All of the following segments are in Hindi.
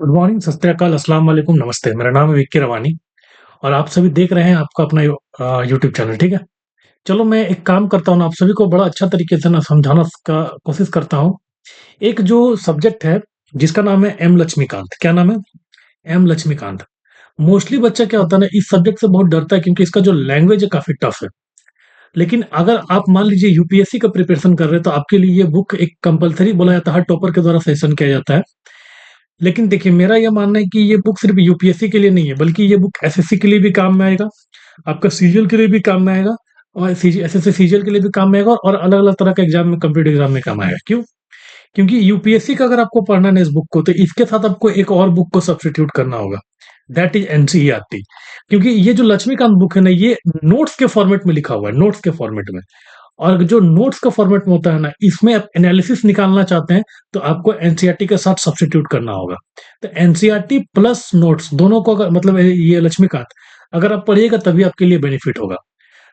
गुड मॉर्निंग, सत श्री अकाल, अस्सलाम वालेकुम, नमस्ते। मेरा नाम है विक्की रवानी और आप सभी देख रहे हैं आपका अपना यूट्यूब चैनल, ठीक है? चलो मैं एक काम करता हूँ ना, आप सभी को बड़ा अच्छा तरीके से ना समझाना का कोशिश करता हूँ। एक जो सब्जेक्ट है जिसका नाम है एम लक्ष्मीकांत। क्या नाम है? एम लक्ष्मीकांत। मोस्टली बच्चा क्या होता है ना, इस सब्जेक्ट से बहुत डरता है क्योंकि इसका जो लैंग्वेज है काफ़ी टफ है। लेकिन अगर आप मान लीजिए यूपीएससी का प्रिपरेशन कर रहे हैं तो आपके लिए ये बुक एक कंपल्सरी बोला जाता है, हर टॉपर के द्वारा सजेशन किया जाता है। लेकिन देखिए, मेरा ये मानना है कि ये बुक सिर्फ़ यूपीएससी के लिए नहीं है, बल्कि ये बुक एसएससी के लिए भी काम में आएगा, आपका सीजीएल के लिए भी काम में आएगा और एसएससी सीजीएल के लिए भी काम में आएगा और अलग-अलग तरह के एग्ज़ाम में, कॉम्पिटिटिव एग्ज़ाम में काम आएगा। क्यों? क्योंकि यूपीएससी का अगर आपको पढ़ना है ना इस बुक को, तो इसके साथ आपको एक और बुक को सब्स्टिट्यूट करना होगा, दैट इज़ एनसीईआरटी। क्योंकि ये जो लक्ष्मीकांत बुक है ना, ये नोट्स के फॉर्मेट में लिखा हुआ है, नोट्स के फॉर्मेट में। और जो नोट्स का फॉर्मेट में होता है ना, इसमें आप एनालिसिस निकालना चाहते हैं, तो आपको एनसीईआरटी के साथ सब्स्टिट्यूट करना होगा। तो एनसीईआरटी प्लस नोट्स दोनों को अगर मतलब ये लक्ष्मीकांत अगर आप पढ़िएगा तभी आपके लिए बेनिफिट होगा।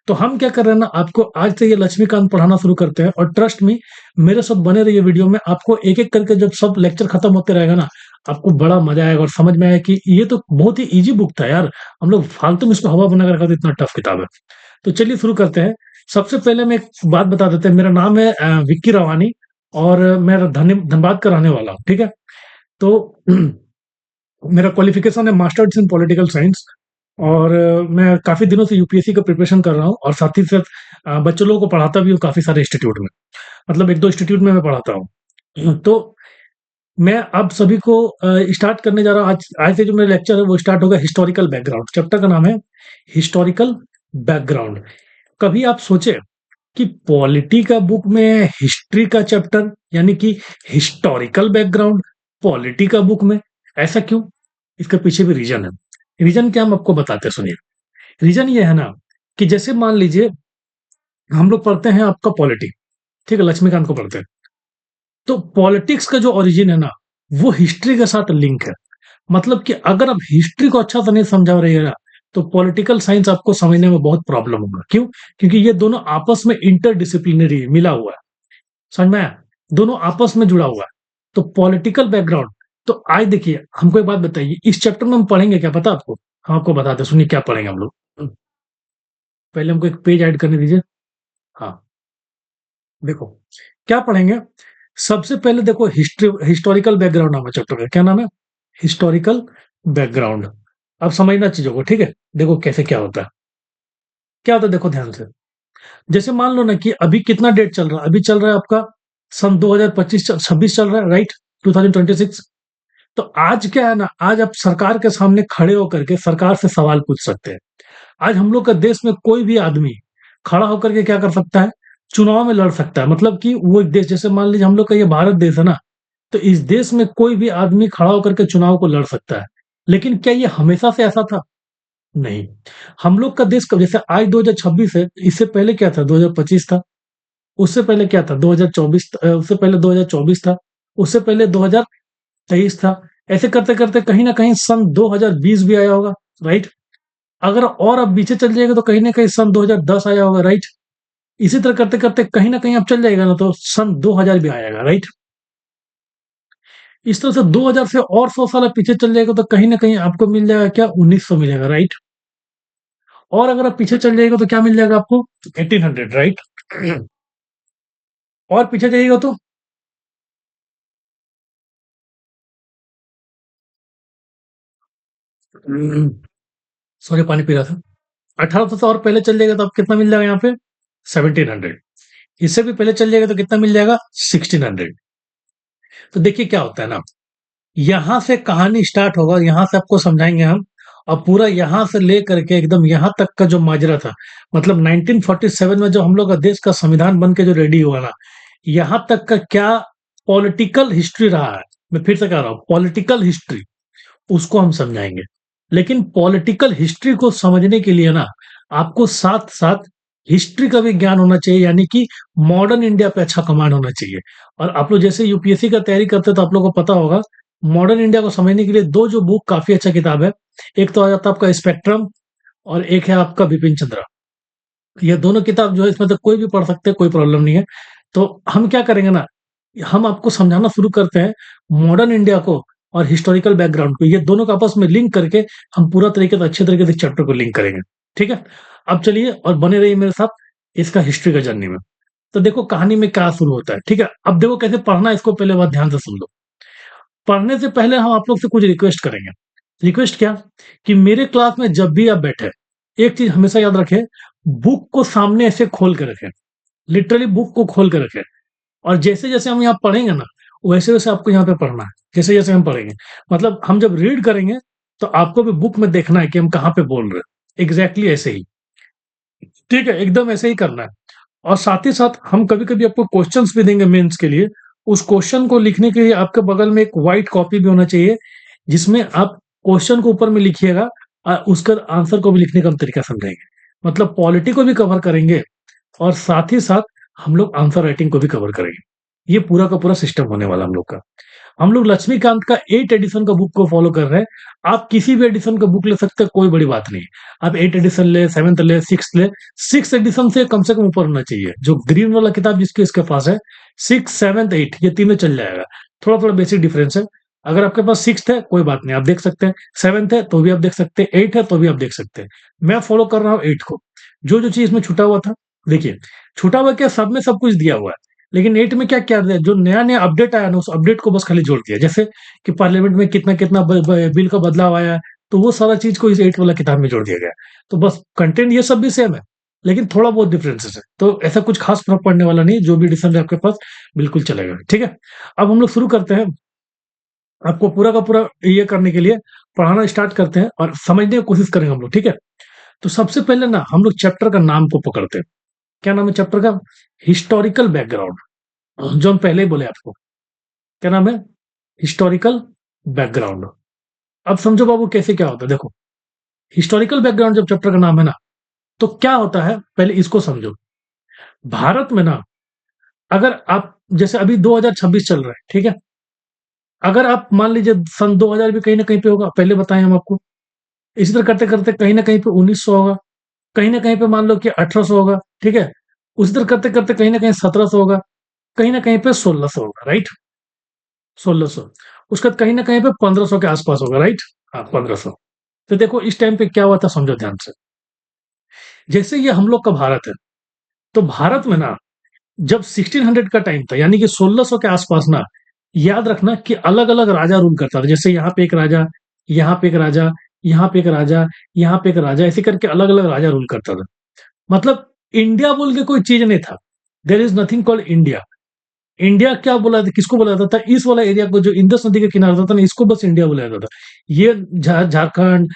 तो हम क्या कर रहे हैं ना, आपको आज से ये लक्ष्मीकांत पढ़ाना शुरू करते हैं और ट्रस्ट मी, मेरे साथ बने रहिए वीडियो में। आपको एक-एक करके जब सब लेक्चर खत्म होते रहेगा ना, आपको बड़ा मजा आएगा और समझ में आएगा कि ये तो बहुत ही ईज़ी बुक था यार। हम लोग फालतू में इसको हवा बना के रखा था, इतना टफ किताब है। तो चलिए शुरू करते हैं। सबसे पहले मैं एक बात बता देते हैं, मेरा नाम है विक्की रवानी और मैं धनबाद का रहने वाला हूँ, ठीक है? तो मेरा क्वालिफ़िकेशन है मास्टर्स इन पॉलिटिकल साइंस और मैं काफ़ी दिनों से यूपीएससी का प्रिपरेशन कर रहा हूँ और साथ ही साथ बच्चे लोगों को पढ़ाता भी हूँ काफ़ी सारे इंस्टीट्यूट में। मतलब 1-2 इंस्टीट्यूट में मैं पढ़ाता हूँ। तो मैं अब सभी को स्टार्ट करने जा रहा हूँ। आज आज से जो मेरा लेक्चर है वो स्टार्ट होगा हिस्टोरिकल बैकग्राउंड। चैप्टर का नाम है हिस्टोरिकल बैकग्राउंड। कभी आप सोचे कि पॉलिटी का बुक में हिस्ट्री का चैप्टर यानी कि हिस्टोरिकल बैकग्राउंड पॉलिटी का बुक में, ऐसा क्यों? इसके पीछे भी रीजन है। रीजन क्या, हम आपको बताते हैं, सुनिए। रीजन ये है ना कि जैसे मान लीजिए हम लोग पढ़ते हैं आपका पॉलिटी, ठीक है? लक्ष्मीकांत को पढ़ते हैं। तो पॉलिटिक्स का जो ओरिजिन है ना, वो हिस्ट्री के साथ लिंक है। मतलब कि अगर आप हिस्ट्री को अच्छा से नहीं समझा रहिएगा, तो पॉलिटिकल साइंस आपको समझने में बहुत प्रॉब्लम होगा। क्यों? क्योंकि ये दोनों आपस में इंटरडिसिप्लिनरी मिला हुआ है। समझ में आया? दोनों आपस में जुड़ा हुआ है। तो पॉलिटिकल बैकग्राउंड, तो आज देखिए हमको एक बात बताइए, इस चैप्टर में हम पढ़ेंगे क्या पता है आपको? हम आपको बताते हैं, सुनिए क्या पढ़ेंगे हम लोग। पहले हमको एक पेज ऐड करने दीजिए। हाँ, देखो क्या पढ़ेंगे। सबसे पहले देखो हिस्टोरिकल बैकग्राउंड नाम है चैप्टर का। क्या नाम है? Historical background. अब समझना चीजों को, ठीक है? देखो कैसे क्या होता है। क्या होता है देखो ध्यान से। जैसे मान लो ना कि अभी कितना डेट चल रहा है, अभी चल रहा है आपका सन 2025 26 चल रहा है, राइट? 2026। तो आज क्या है ना, आज आप सरकार के सामने खड़े होकर के सरकार से सवाल पूछ सकते हैं। आज हम लोग का देश में कोई भी आदमी खड़ा होकर के क्या कर सकता है? चुनाव में लड़ सकता है। मतलब कि वो एक देश, जैसे मान लीजिए हम लोग का ये भारत देश है ना, तो इस देश में कोई भी आदमी खड़ा होकर के चुनाव को लड़ सकता है। लेकिन क्या ये हमेशा से ऐसा था? नहीं। हम लोग का देश कब, जैसे आज 2026 है, इससे पहले क्या था? 2025 था। उससे पहले क्या था? 2024 उससे पहले 2024 था। उससे पहले 2023 था। ऐसे करते-करते कहीं न कहीं सन 2020 भी आया होगा, राइट? अगर और आप पीछे चल जाइएगा तो कहीं न कहीं सन 2010 आया होगा, राइट? इसी तरह करते-करते कहीं न कहीं आप चल जाइएगा ना तो सन 2000 भी आएगा, राइट? इस तरह से 2000 से और 100 साल आप पीछे चल जाएगा तो कहीं न कहीं आपको मिल जाएगा क्या? 1900 मिलेगा, राइट? और अगर आप पीछे चल जाइएगा तो क्या मिल जाएगा आपको? 1800, राइट? और पीछे जाइएगा तो सॉरी, पानी पी रहा था। 1800 से और पहले चल जाएगा तो आप कितना मिल जाएगा यहाँ पे? 1700। इससे भी पहले चल जाएगा तो कितना मिल जाएगा? 1600। तो देखिए क्या होता है ना, यहाँ से कहानी स्टार्ट होगा, यहाँ से आपको समझाएँगे हम और पूरा यहाँ से लेकर के एकदम यहाँ तक का जो माजरा था, मतलब 1947 में जो हम लोग का देश का संविधान बन के जो रेडी हुआ ना, यहाँ तक का क्या पॉलिटिकल हिस्ट्री रहा है। मैं फिर से कह रहा हूँ, पॉलिटिकल हिस्ट्री, उसको हम समझाएँगे। लेकिन पॉलिटिकल हिस्ट्री को समझने के लिए ना, आपको साथ-साथ हिस्ट्री का भी ज्ञान होना चाहिए, यानी कि मॉडर्न इंडिया पे अच्छा कमांड होना चाहिए। और आप लोग जैसे यूपीएससी का तैयारी करते हैं तो आप लोगों को पता होगा, मॉडर्न इंडिया को समझने के लिए 2 जो बुक काफ़ी अच्छा किताब है। एक तो आ जाता है आपका स्पेक्ट्रम और एक है आपका बिपिन चंद्रा। ये दोनों किताब जो है इसमें से कोई भी पढ़ सकते हैं, कोई प्रॉब्लम नहीं है। तो हम क्या करेंगे ना, हम आपको समझाना शुरू करते हैं मॉडर्न इंडिया को, और हिस्टोरिकल बैकग्राउंड को, ये दोनों को आपस में लिंक करके हम पूरा तरीके से अच्छे तरीके से चैप्टर को लिंक करेंगे। ठीक है? अब चलिए और बने रहिए मेरे साथ इसका हिस्ट्री का जर्नी में। तो देखो कहानी में क्या शुरू होता है, ठीक है? अब देखो कैसे पढ़ना है, इसको पहले बात ध्यान से सुन लो। पढ़ने से पहले हम आप लोग से कुछ रिक्वेस्ट करेंगे। रिक्वेस्ट क्या? कि मेरे क्लास में जब भी आप बैठे, एक चीज़ हमेशा याद रखें, बुक को सामने ऐसे खोल के रखें। लिटरली बुक को खोल के रखें। और जैसे-जैसे हम यहाँ पढ़ेंगे ना, वैसे-वैसे आपको यहाँ पे पढ़ना है। जैसे-जैसे हम पढ़ेंगे। मतलब हम जब रीड करेंगे, तो आपको भी बुक में देखना है कि हम कहाँ पे बोल रहे हैं। एग्ज़ैक्टली ऐसे ही। ठीक है? एकदम ऐसे ही करना है। और साथ ही साथ हम कभी-कभी आपको क्वेश्चन्स भी देंगे मेंस के लिए। उस क्वेश्चन को लिखने के लिए आपके बगल में एक व्हाइट कॉपी भी होना चाहिए, जिसमें आप क्वेश्चन को ऊपर में लिखिएगा, उसका आंसर को भी लिखने का हम तरीका समझाएँगे। मतलब पॉलिटी को भी कवर करेंगे और साथ ही साथ हम लोग आंसर राइटिंग को भी कवर करेंगे। ये पूरा का पूरा सिस्टम होने वाला हम लोग का। हम लोग लक्ष्मीकांत का 8 एडिशन का बुक को फॉलो कर रहे हैं। आप किसी भी एडिशन का बुक ले सकते हैं, कोई बड़ी बात नहीं है। आप 8 एडिशन ले, 7th ले, 6th ले, 6th एडिशन से कम ऊपर होना चाहिए। जो ग्रीन वाला किताब जिसके इसके पास है, 6th, 7th, 8 ये तीनों चल जाएगा। थोड़ा-थोड़ा बेसिक डिफरेंस है। अगर आपके पास 6th है, कोई बात नहीं, आप देख सकते हैं। 7th है, तो भी आप देख सकते हैं। 8 है, तो भी आप देख सकते हैं। मैं फॉलो कर रहा हूँ 8 को। जो-जो चीज़ इसमें छूटा हुआ था, देखिए, छूटा हुआ क्या, सब में सब कुछ दिया हुआ है। लेकिन 8 में क्या-क्या दिया, जो नया-नया अपडेट आया ना, उस अपडेट को बस खाली जोड़ दिया। जैसे कि पार्लियामेंट में कितना-कितना ब ब बिल का बदलाव आया है, तो वो सारा चीज़ को इस 8 वाला किताब में जोड़ दिया गया है। तो बस कंटेंट ये सब भी सेम है, लेकिन थोड़ा बहुत डिफरेंसेस है। तो ऐसा कुछ खास फ़र्क पड़ने वाला नहीं है, जो भी एडिशन है आपके पास, बिल्कुल चलेगा। ठीक है? अब हम लोग शुरू करते हैं। आपको पूरा का पूरा ये करने के लिए पढ़ाना स्टार्ट करते हैं और समझने की कोशिश करेंगे हम लोग, ठीक है? तो सबसे पहले ना हम लोग चैप्टर का नाम को पकड़ते हैं। क्या नाम है चैप्टर का? हिस्टोरिकल बैकग्राउंड, जो हम पहले ही बोले आपको। क्या नाम है? Historical background. अब समझो बाबू कैसे क्या होता है, देखो। हिस्टोरिकल बैकग्राउंड जब चैप्टर का नाम है ना, तो क्या होता है पहले इसको समझो। भारत में ना, अगर आप जैसे अभी 2026 चल रहा है, ठीक है? अगर आप मान लीजिए सन 2000 भी कहीं न कहीं पे होगा, पहले बताएँ हम आपको। इसी तरह करते-करते कहीं न कहीं पे 1900 होगा, कहीं न कहीं पे मान लो कि 1800 होगा, ठीक है? उसी तरह करते-करते कहीं न कहीं 1700 होगा, कहीं न कहीं पे 1600 होगा, राइट? 1600। उसके बाद कहीं न कहीं पे 1500 के आस-पास होगा, राइट? हाँ, 1500। तो देखो इस टाइम पे क्या हुआ था, समझो ध्यान से। जैसे ये हम लोग का भारत है, तो भारत में ना जब 1600 का टाइम था, यानी कि 1600 के आस-पास ना, याद रखना कि अलग-अलग राजा रूल करता था। जैसे यहाँ पे एक राजा, यहाँ पे एक राजा, यहाँ पे एक राजा, यहाँ पे एक राजा, ऐसे करके अलग-अलग राजा रूल करता था। मतलब इंडिया बोल के कोई चीज़ नहीं था। There is nothing called India. India क्या बोला था, किसको बोला जाता था? इस वाला एरिया को जो इंडस नदी के किनारे होता था ना, इसको बस इंडिया बोला जाता था। ये झारखंड,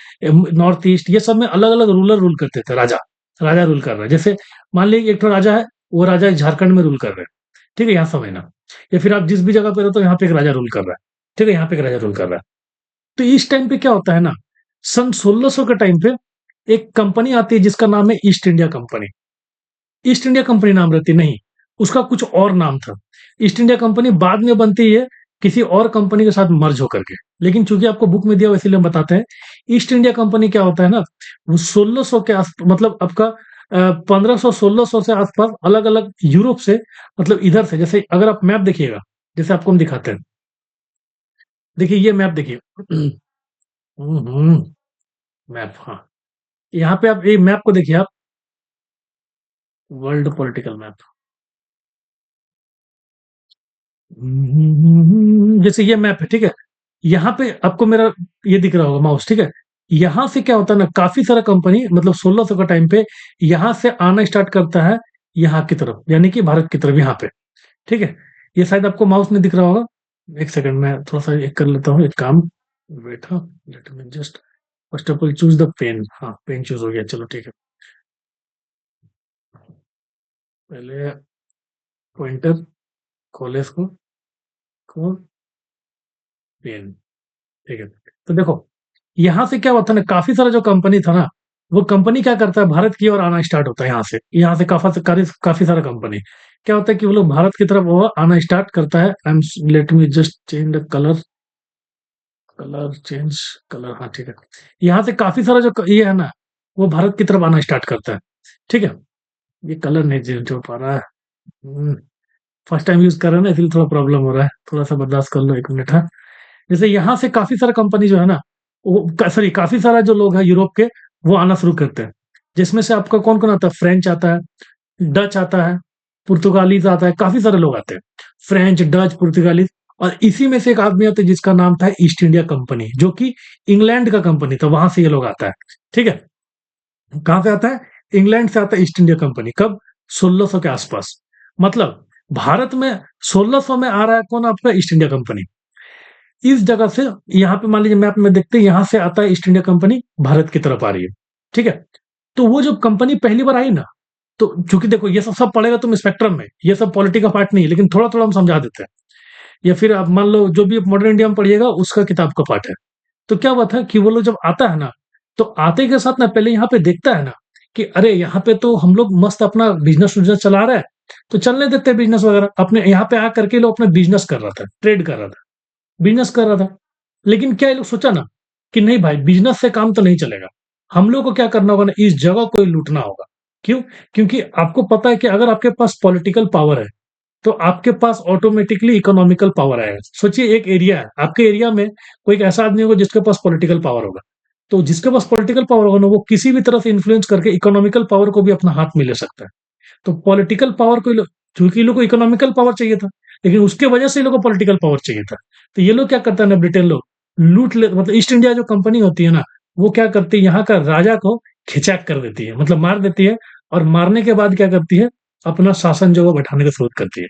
नॉर्थ ईस्ट, ये सब में अलग-अलग रूलर रूल करते थे, राजा। राजा रूल कर रहा है। जैसे मान लीजिए एक ठो राजा है, वो राजा झारखंड में रूल कर रहे हैं। ठीक है? यहाँ समझना। या फिर आप जिस भी जगह पे रहते हो, यहाँ पे एक राजा रूल कर रहा है। ठीक है? यहाँ पे एक राजा रूल कर रहा है। तो इस टाइम पे क्या होता है ना, सन 1600 के टाइम पे एक कंपनी आती है जिसका नाम है east India company. East India company नाम रहती नहीं, उसका कुछ और नाम था। ईस्ट इंडिया कंपनी बाद में बनती है किसी और कंपनी के साथ मर्ज होकर के। लेकिन चूँकि आपको बुक में दिया हुआ है इसीलिए हम बताते हैं। ईस्ट इंडिया कंपनी क्या होता है ना, वो 1600 के आस मतलब आपका 1500-1600 से आस-पास अलग-अलग यूरोप से, मतलब इधर से, जैसे अगर आप मैप देखिएगा, जैसे आपको हम दिखाते हैं। देखिए ये मैप देखिए। हुँ, हुँ, मैप हाँ। यहाँ पे आप ये मैप को देखिए आप, वर्ल्ड पॉलिटिकल मैप। जैसे ये मैप है, ठीक है? यहाँ पे आपको मेरा ये दिख रहा होगा माउस, ठीक है? यहाँ से क्या होता है ना, काफ़ी सारा कंपनी मतलब 1600 का टाइम पे यहाँ से आना स्टार्ट करता है यहाँ की तरफ, यानी कि भारत की तरफ यहाँ पे, ठीक है? ये शायद आपको माउस में दिख रहा होगा। 1 सेकंड मैं थोड़ा-सा एक कर लेता हूँ एक काम। वेट हाँ, let me just first of all choose the pen. हाँ, पेन चूज़ हो गया, चलो ठीक है। पहले पॉइंटर खोलें इसको, खोल पेन, ठीक है। तो देखो यहाँ से क्या होता है ना, काफ़ी सारा जो कंपनी था ना, वो कंपनी क्या करता है, भारत की ओर आना स्टार्ट होता है यहाँ से। यहाँ से काफ़ी सारा कंपनी। क्या होता है कि वो लोग भारत की तरफ वो आना स्टार्ट करता है। Late me just change the colour, colour change, colour हाँ, ठीक है। यहाँ से काफ़ी सारा जो ये है ना, वो भारत की तरफ आना स्टार्ट करता है। ठीक है? ये कलर नहीं चेंज हो पा रहा है। फर्स्ट टाइम यूज़ कर रहे हैं ना, इसलिए थोड़ा प्रॉब्लम हो रहा है। थोड़ा-सा बर्दाश्त कर लो 1 मिनट हाँ। जैसे यहाँ से काफ़ी सारा कंपनी जो है ना, वो सॉरी काफ़ी सारा जो लोग हैं यूरोप के, वो आना शुरू करते हैं। जिसमें से आपका कौन-कौन आता है? फ्रेंच आता है, डच आता है, पुर्तगालीज़ आता है, काफ़ी सारे लोग आते हैं। फ्रेंच, डच, पुर्तगालीज़ और इसी में से एक आदमी आता है जिसका नाम था ईस्ट इंडिया कंपनी, जो कि इंग्लैंड का कंपनी था, वहाँ से ये लोग आता है। ठीक है? कहाँ से आता है? इंग्लैंड से आता है ईस्ट इंडिया कंपनी। कब? 1600 के आसपास। मतलब भारत में 1600 में आ रहा है कौन आपका? East India company. इस जगह से यहाँ पे मान लीजिए मैप में देखते हैं, यहाँ से आता है ईस्ट इंडिया कंपनी, भारत की तरफ आ रही है। ठीक है? तो वो जब कंपनी पहली बार आई ना, तो चूँकि देखो ये सब सब पढ़ेगा तुम स्पेक्ट्रम में, ये सब पॉलिटी का पार्ट नहीं है, लेकिन थोड़ा-थोड़ा हम समझा देते हैं। या फिर आप मान लो जो भी मॉडर्न इंडिया में पढ़िएगा उसका किताब का पार्ट है। तो क्या हुआ था कि वो लोग जब आता है ना, तो आते के साथ ना पहले यहाँ पे देखता है ना कि अरे यहाँ पे तो हम लोग मस्त अपना बिज़नेस-विज़नेस चला रहे हैं, तो चलने देते हैं बिज़नेस वगैरह। अपने यहाँ पे आ करके लोग अपना बिज़नेस कर रहा था, ट्रेड कर रहा था, बिज़नेस कर रहा था। लेकिन क्या ये लोग सोचा ना कि नहीं भाई बिज़नेस से काम तो नहीं चलेगा। हम लोग को क्या करना होगा ना, इस जगह को ही लूटना होगा। क्यों? क्योंकि आपको पता है कि अगर आपके पास पॉलिटिकल पावर है, तो आपके पास ऑटोमेटिकली इकोनॉमिकल पावर आएगा। सोचिए एक एरिया है, आपके एरिया में कोई एक ऐसा आदमी होगा जिसके पास पॉलिटिकल पावर होगा। तो जिसके पास पॉलिटिकल पावर होगा ना, वो किसी भी तरह से इन्फ्लुएंस करके इकोनॉमिकल पावर को भी अपना हाथ में ले सकता है। तो पॉलिटिकल पावर को चूँकि इन लोग को इकोनॉमिकल पावर चाहिए था, लेकिन उसके वजह से इन लोग को पॉलिटिकल पावर चाहिए था। तो ये लोग क्या करता है ना ब्रिटेन लोग, लूट ले मतलब ईस्ट इंडिया जो कंपनी होती है ना, वो क्या करती है यहाँ का राजा को खिचैक कर देती है, मतलब मार देती है और मारने के बाद क्या करती है, अपना शासन जो है वो बैठाने का शुरू करती है।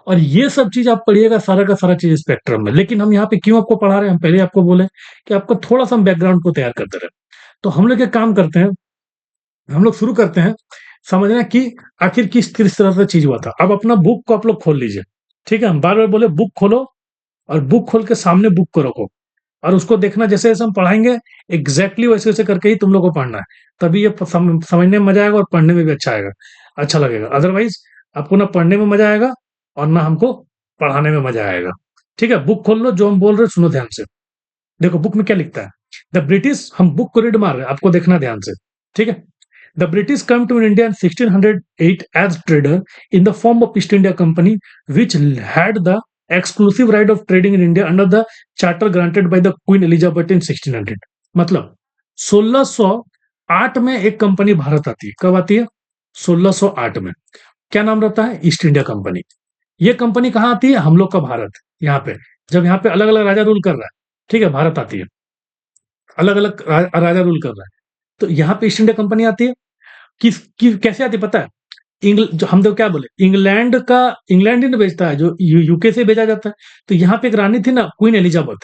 और ये सब चीज़ आप पढ़िएगा सारा का सारा चीज़ स्पेक्ट्रम में। लेकिन हम यहाँ पे क्यों आपको पढ़ा रहे हैं, हम पहले आपको बोले कि आपको थोड़ा-सा हम बैकग्राउंड को तैयार करते रहे। तो हम लोग एक काम करते हैं, हम लोग शुरू करते हैं समझना कि आखिर किस तरह से चीज़ हुआ था। अब अपना बुक को आप लोग खोल लीजिए, ठीक है? हम बार-बार बोले बुक खोलो और बुक खोल के सामने बुक को रखो और उसको देखना जैसे-जैसे हम पढ़ाएँगे एग्ज़ैक्टली वैसे-वैसे करके ही तुम लोग को पढ़ना है। तभी ये प समझने में मज़ा आएगा और पढ़ने में भी अच्छा लगेगा। अदरवाइज़ आपको ना पढ़ने में मज़ा आएगा और ना हमको पढ़ाने में मज़ा आएगा। ठीक है? बुक खोल लो, जो हम बोल रहे हैं सुनो ध्यान से। देखो बुक में क्या लिखता है? द ब्रिटिश हम बुक को रीड मार रहे हैं, आपको देखना ध्यान से। ठीक है? The British come to India in 1608 as trader in the form of East India Company, which had the exclusive right of trading in India under the charter granted by the Queen Elizabeth in 1600. मतलब 1608 में एक कंपनी भारत आती है। कब आती है? 1608 में। क्या नाम रहता है? East India company. ये कंपनी कहाँ आती है? हम लोग का भारत, यहाँ पे। जब यहाँ पे अलग-अलग राजा रूल कर रहा है, ठीक है? भारत आती है। अलग-अलग राजा रूल कर रहा है। तो यहाँ पे ईस्ट इंडिया कंपनी आती है। कैसे आती है पता है? जो हम तो क्या बोले इंग्लैंड ही ना बेचता है, जो यूके से भेजा जाता है। तो यहाँ पे एक रानी थी ना क्वीन एलिजाबेथ।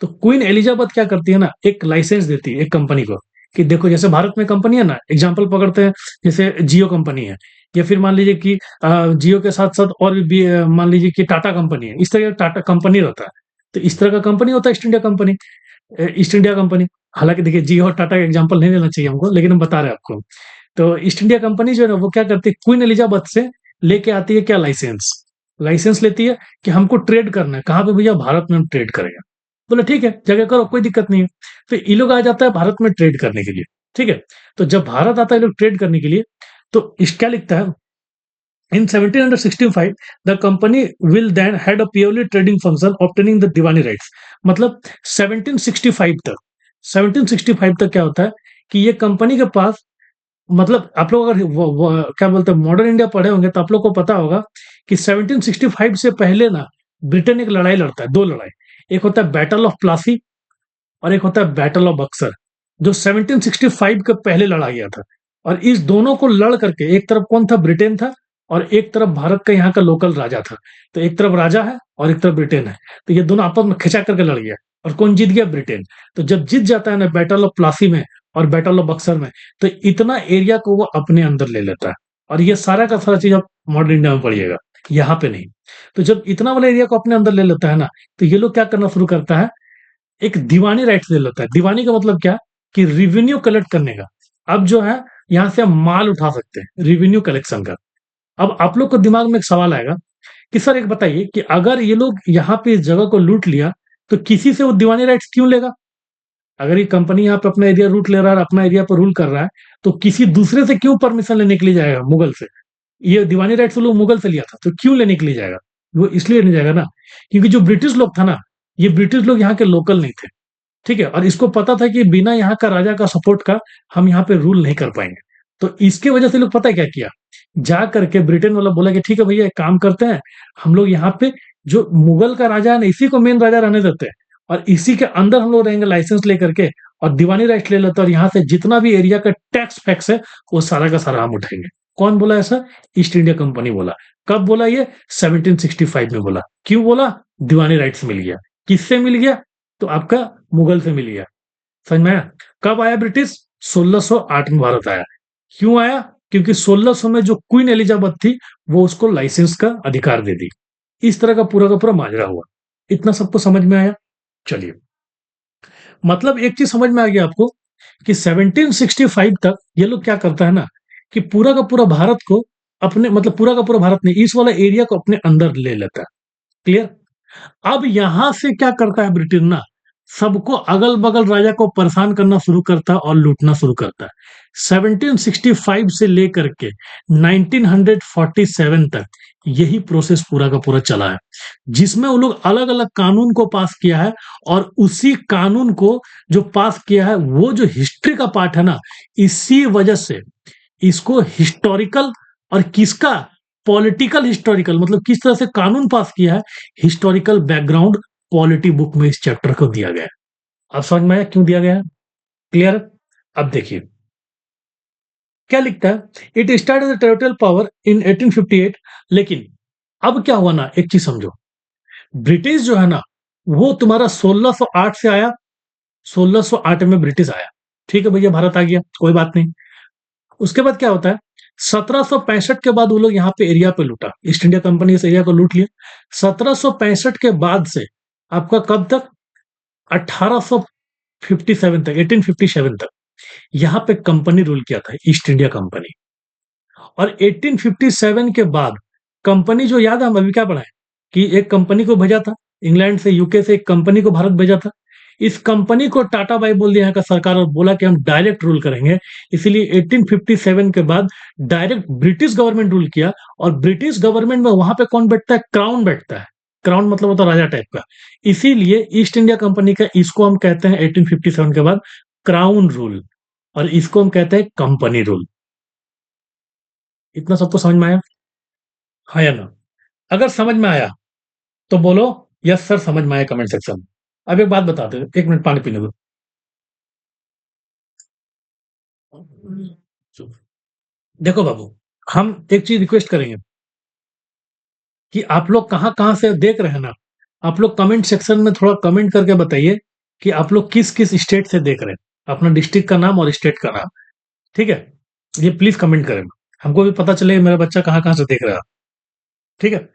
तो क्वीन एलिजाबेथ क्या करती है ना, एक लाइसेंस देती है एक कंपनी को कि देखो जैसे भारत में कंपनी है ना, एग्जांपल पकड़ते हैं, जैसे जियो कंपनी है या फिर मान लीजिए कि जियो के साथ-साथ और भी मान लीजिए कि टाटा कंपनी है। इस तरह का टाटा कंपनी रहता है। तो इस तरह का कंपनी होता है ईस्ट इंडिया कंपनी। हालाँकि देखिए जियो और टाटा का एग्जांपल नहीं लेना चाहिए हमको, लेकिन हम बता रहे हैं आपको। तो ईस्ट इंडिया कंपनी जो है ना वो क्या करती है, क्वीन एलिजाबेथ से लेके आती है क्या लाइसेंस। लाइसेंस लेती है कि हमको ट्रेड करना है। कहाँ पे भैया? भारत में हम ट्रेड करेंगे। बोले ठीक है, जगह करो कोई दिक्कत नहीं है। तो ये लोग आ जाता है भारत में ट्रेड करने के लिए, ठीक है? तो जब भारत आता है ये लोग ट्रेड करने के लिए, तो इस क्या लिखता है In 1765, the company will then had a purely trading function obtaining the Deewani rights. मतलब 1765 तक क्या होता है कि ये कंपनी के पास मतलब आप लोग अगर क्या बोलते हैं मॉडर्न इंडिया पढ़े होंगे तो आप लोग को पता होगा कि 1765 से पहले ना ब्रिटेन एक लड़ाई लड़ता है, दो लड़ाई। एक होता है बैटल ऑफ प्लासी और एक होता है बैटल ऑफ बक्सर, जो 1765 के पहले लड़ा गया था। और इस दोनों को लड़ करके एक तरफ कौन था? ब्रिटेन था और एक तरफ भारत का यहाँ का लोकल राजा था। तो एक तरफ राजा है और एक तरफ ब्रिटेन है। तो ये दोनों आपस में खिंचा करके लड़ गया और कौन जीत गया? ब्रिटेन। तो जब जीत जाता है ना बैटल ऑफ प्लासी में और बैटल ऑफ बक्सर में, तो इतना एरिया को वो अपने अंदर ले लेता है। और ये सारा का सारा चीज़ आप मॉडर्न इंडिया में पढ़िएगा, यहाँ पे नहीं। तो जब इतना वाला एरिया को अपने अंदर ले लेता है ना, तो ये लोग क्या करना शुरू करता है, एक दीवानी राइट्स ले लेता है। दीवानी का मतलब क्या? कि रेवेन्यू कलेक्ट करने का। अब जो है यहाँ से हम माल उठा सकते हैं, रेवेन्यू कलेक्शन का। अब आप लोग को दिमाग में एक सवाल आएगा कि सर एक बताइए कि अगर ये लोग यहाँ पे इस जगह को लूट लिया, तो किसी से वो दीवानी राइट्स क्यों लेगा? अगर ये कंपनी यहाँ पे अपना एरिया लूट ले रहा है और अपना एरिया पर रूल कर रहा है, तो किसी दूसरे से क्यों परमिशन लेने के लिए जाएगा मुगल से? ये दीवानी राइट्स वो लोग मुगल से लिया था, तो क्यों लेने के लिए जाएगा? वो इसलिए नहीं जाएगा ना, क्योंकि जो ब्रिटिश लोग था ना, ये ब्रिटिश लोग यहाँ के लोकल नहीं थे, ठीक है? और इसको पता था कि बिना यहाँ का राजा का सपोर्ट का हम यहाँ पे रूल नहीं कर पाएँगे। तो इसकी वजह से लोग पता है क्या किया? जा करके ब्रिटेन वाला बोला कि ठीक है भैया एक काम करते हैं, हम लोग यहाँ पे जो मुगल का राजा है ना, इसी को मेन राजा रहने देते हैं और इसी के अंदर हम लोग रहेंगे लाइसेंस लेकर के और दीवानी राइट्स ले लेते हैं और यहाँ से जितना भी एरिया का टैक्स फैक्स है, वो सारा का सारा हम उठाएँगे। कौन बोला ऐसा? ईस्ट इंडिया कंपनी बोला। कब बोला ये? 1765 में बोला। क्यों बोला? दीवानी राइट्स मिल गया। किससे मिल गया? तो आपका मुगल से मिल गया। समझ में आया? कब आया ब्रिटिश? 1608 में भारत आया। क्यों आया? क्योंकि 1600 में जो क्वीन एलिजाबेथ थी, वो उसको लाइसेंस का अधिकार दे दी। इस तरह का पूरा माजरा हुआ। इतना सबको समझ में आया? चलिए, मतलब एक चीज समझ में आ गया आपको कि 1765 तक ये लोग क्या करता है ना कि पूरा का पूरा भारत को अपने मतलब पूरा का पूरा भारत नहीं, इस वाला एरिया को अपने अंदर ले लेता है। क्लियर? अब यहां से क्या करता है ब्रिटेन ना, सबको अगल-बगल राजा को परेशान करना शुरू करता है और लूटना शुरू करता है। 1765 से लेकर के 1947 तक यही प्रोसेस पूरा का पूरा चला है, जिसमें वो लोग अलग-अलग कानून को पास किया है और उसी कानून को जो पास किया है, वो जो हिस्ट्री का पार्ट है ना, इसी वजह से इसको हिस्टोरिकल और किसका पॉलिटिकल हिस्टोरिकल मतलब किस तरह से कानून पास किया है, हिस्टोरिकल बैकग्राउंड पॉलिटी बुक में इस चैप्टर को दिया गया है। अब समझ में आया क्यों दिया गया है? क्लियर? अब देखिए क्या लिखता है, it start as territorial power in 1858, लेकिन अब क्या हुआ ना, एक चीज समझो, ब्रिटिश जो है ना वो तुम्हारा 1608 से आया, 1608 में ब्रिटिश आया, ठीक है भैया भारत आ गया, कोई बात नहीं। उसके बाद क्या होता है, 1765 के बाद वो लोग यहाँ पे एरिया पे लूटा, ईस्ट इंडिया कंपनी इस एरिया को लूट लिया। 1765 के बाद से आपका कब तक, 1857 तक, 1857 तक यहाँ पे कंपनी रूल किया था, ईस्ट इंडिया कंपनी। और 1857 के बाद कंपनी जो, याद है हम अभी क्या पढ़ा है कि एक कंपनी को भेजा था इंग्लैंड से, यूके से एक कंपनी को भारत भेजा था। इस कंपनी को टाटा बाई बोल दिया यहाँ का सरकार और बोला कि हम डायरेक्ट रूल करेंगे। इसीलिए 1857 के बाद डायरेक्ट ब्रिटिश गवर्नमेंट रूल किया और ब्रिटिश गवर्नमेंट में वहां पे कौन बैठता है, क्राउन बैठता है। क्राउन मतलब होता है राजा टाइप का। इसीलिए ईस्ट इंडिया कंपनी का इसको हम कहते हैं 1857 के बाद क्राउन रूल और इसको हम कहते हैं कंपनी रूल। इतना सबको समझ में आया? हाँ या ना? अगर समझ में आया तो बोलो यस सर समझ में आया कमेंट सेक्शन में। अब एक बात बताते हो, 1 मिनट पानी पीने दो। देखो बाबू, हम एक चीज रिक्वेस्ट करेंगे कि आप लोग कहाँ-कहाँ से देख रहे हैं ना, आप लोग कमेंट सेक्शन में थोड़ा कमेंट करके बताइए कि आप लोग किस-किस स्टेट से देख रहे हैं। अपना डिस्ट्रिक्ट का नाम और स्टेट का नाम, ठीक है? ये प्लीज़ कमेंट करें। हमको भी पता चले मेरा बच्चा कहाँ-कहाँ से देख रहा है, ठीक है?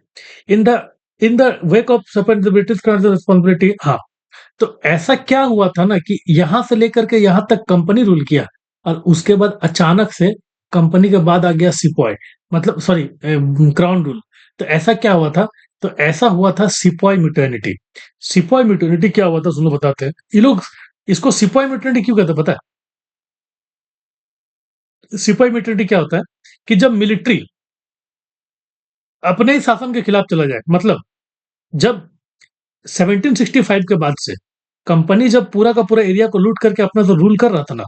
In the in the wake of suffer the British responsibility, हाँ, तो ऐसा क्या हुआ था ना कि यहां से लेकर के यहां तक कंपनी रूल किया और उसके बाद अचानक से कंपनी के बाद आ गया सिपॉय, मतलब सॉरी क्राउन रूल। तो ऐसा क्या हुआ था, तो ऐसा हुआ था सिपॉय म्यूटर्निटी। सिपॉय म्यूटर्निटी क्या हुआ था सुनो बताते हैं, ये लोग इसको सिपॉय म्यूटर्निटी क्यों कहते हैं पता है? सिपॉय म्यूटर्निटी क्या होता है कि जब मिलिट्री अपने ही शासन के खिलाफ चला जाए, मतलब जब 1765 के बाद से कंपनी जब पूरा का पूरा एरिया को लूट करके अपना जो रूल कर रहा था ना,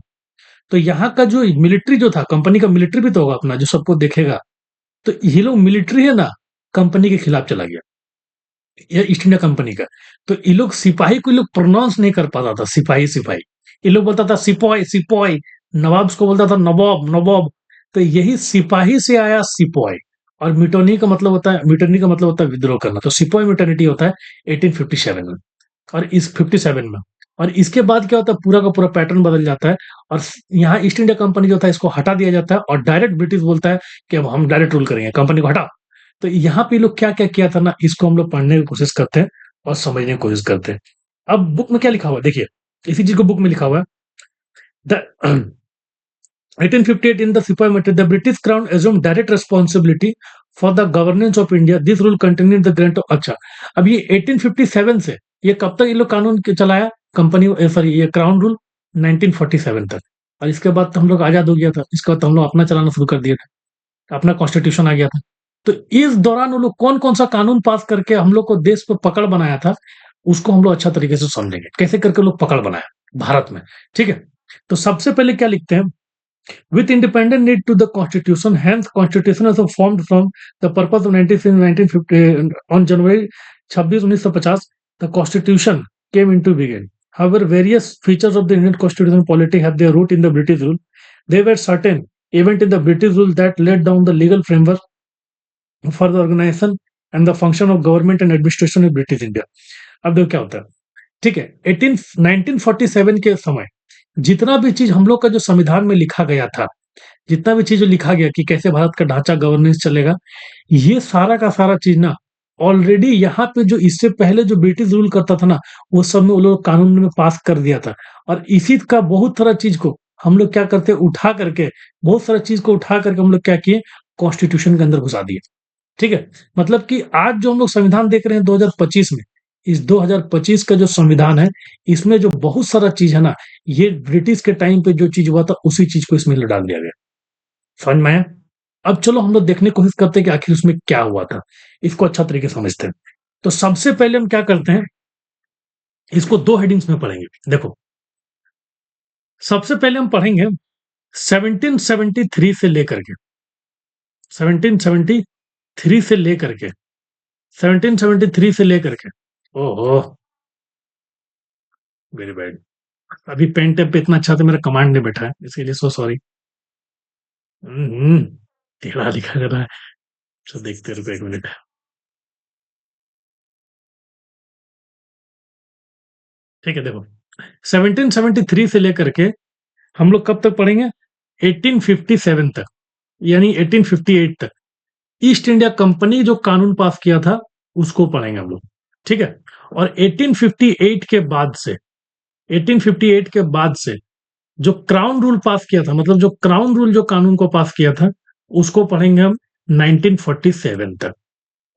तो यहाँ का जो मिलिट्री जो था, कंपनी का मिलिट्री भी तो होगा अपना जो सबको देखेगा, तो ये लोग मिलिट्री है ना, कंपनी के खिलाफ चला गया, ये ईस्ट इंडिया कंपनी का। तो ये लोग सिपाही को ये लोग प्रोनाउंस नहीं कर पाता था, सिपाही सिपाही, ये लोग बोलता था सिपॉय सिपॉय, नवाब को बोलता था नवाब नवाब। तो यही सिपाही से आया सिपॉय। और म्यूटनी का मतलब होता है, म्यूटनी का मतलब होता है विद्रोह करना, तो सिपॉय म्यूटनिटी होता है 1857 में और इस 57 में। और इसके बाद क्या होता है, पूरा का पूरा पैटर्न बदल जाता है और यहाँ ईस्ट इंडिया कंपनी जो होता है इसको हटा दिया जाता है और डायरेक्ट ब्रिटिश बोलता है कि अब हम डायरेक्ट रूल करेंगे, कंपनी को हटाओ। तो यहाँ पे लोग क्या क्या किया था ना, इसको हम लोग पढ़ने की कोशिश करते हैं और समझने की कोशिश करते हैं। अब बुक में क्या लिखा हुआ है देखिए, इसी चीज को बुक में लिखा हुआ है, the 1858 in the Sepoy Matter, the British Crown assumed direct responsibility for the governance of India. This rule continued the grant of, अच्छा, अब ये 1857 से ये कब तक ये लोग कानून चलाया, कंपनी सॉरी ये क्राउन रूल 1947 तक। और इसके बाद तो हम लोग आजाद हो गया था, इसके बाद तो हम लोग अपना चलाना शुरू कर दिया था, अपना कॉन्स्टिट्यूशन आ गया था। तो इस दौरान वो लोग कौन कौन सा कानून पास करके हम लोग को देश पे पकड़ बनाया था, उसको हम लोग अच्छा तरीके से समझेंगे, कैसे करके लोग पकड़ बनाए भारत में, ठीक है? तो सबसे पहले क्या लिखते हैं, with independent need to the constitution, hence constitution is formed from the purpose of 1950 on January 26 1950 the constitution came into being. However, various features of the Indian constitutional polity have their root in the British rule. There were certain events in the British rule that laid down the legal framework for the organization and the function of government and administration in British India. अब देखो क्या होता है, ठीक है? 1947 के समय जितना भी चीज हम लोग का जो संविधान में लिखा गया था, जितना भी चीज लिखा गया कि कैसे भारत का ढांचा गवर्नेंस चलेगा, ये सारा का सारा चीज ना ऑलरेडी यहाँ पे जो इससे पहले जो ब्रिटिश रूल करता था ना, वो सब में वो लोग कानून में पास कर दिया था। और इसी का बहुत सारा चीज को हम लोग क्या करते उठा करके, बहुत सारा चीज को उठा करके हम लोग क्या किए, कॉन्स्टिट्यूशन के अंदर घुसा दिए, ठीक है? मतलब कि आज जो हम लोग संविधान देख रहे हैं 2025 में, इस 2025 का जो संविधान है, इसमें जो बहुत सारा चीज है ना, ये ब्रिटिश के टाइम पे जो चीज हुआ था उसी चीज को इसमें डाल दिया गया। समझ में आया? अब चलो हम लोग देखने की कोशिश करते हैं कि आखिर उसमें क्या हुआ था, इसको अच्छा तरीके से समझते हैं। तो सबसे पहले हम क्या करते हैं, इसको दो हेडिंग्स में पढ़ेंगे। देखो, सबसे पहले हम पढ़ेंगे 1773 से लेकर के 1773 से लेकर के 1773 से लेकर के ओहो वेरी बैड, अभी पेन टेप पे इतना अच्छा तो मेरा कमांड नहीं बैठा है, इसके लिए सो सॉरी। टेढ़ा लिखा कर रहा है, तो देखते रुको एक मिनट। ठीक है, देखो 1773 से लेकर के हम लोग कब तक पढ़ेंगे, 1857 तक, यानी 1858 तक ईस्ट इंडिया कंपनी जो कानून पास किया था उसको पढ़ेंगे हम लोग, ठीक है? और 1858 के बाद से 1858 के बाद से जो क्राउन रूल पास किया था, मतलब जो क्राउन रूल जो कानून को पास किया था उसको पढ़ेंगे हम 1947 तक।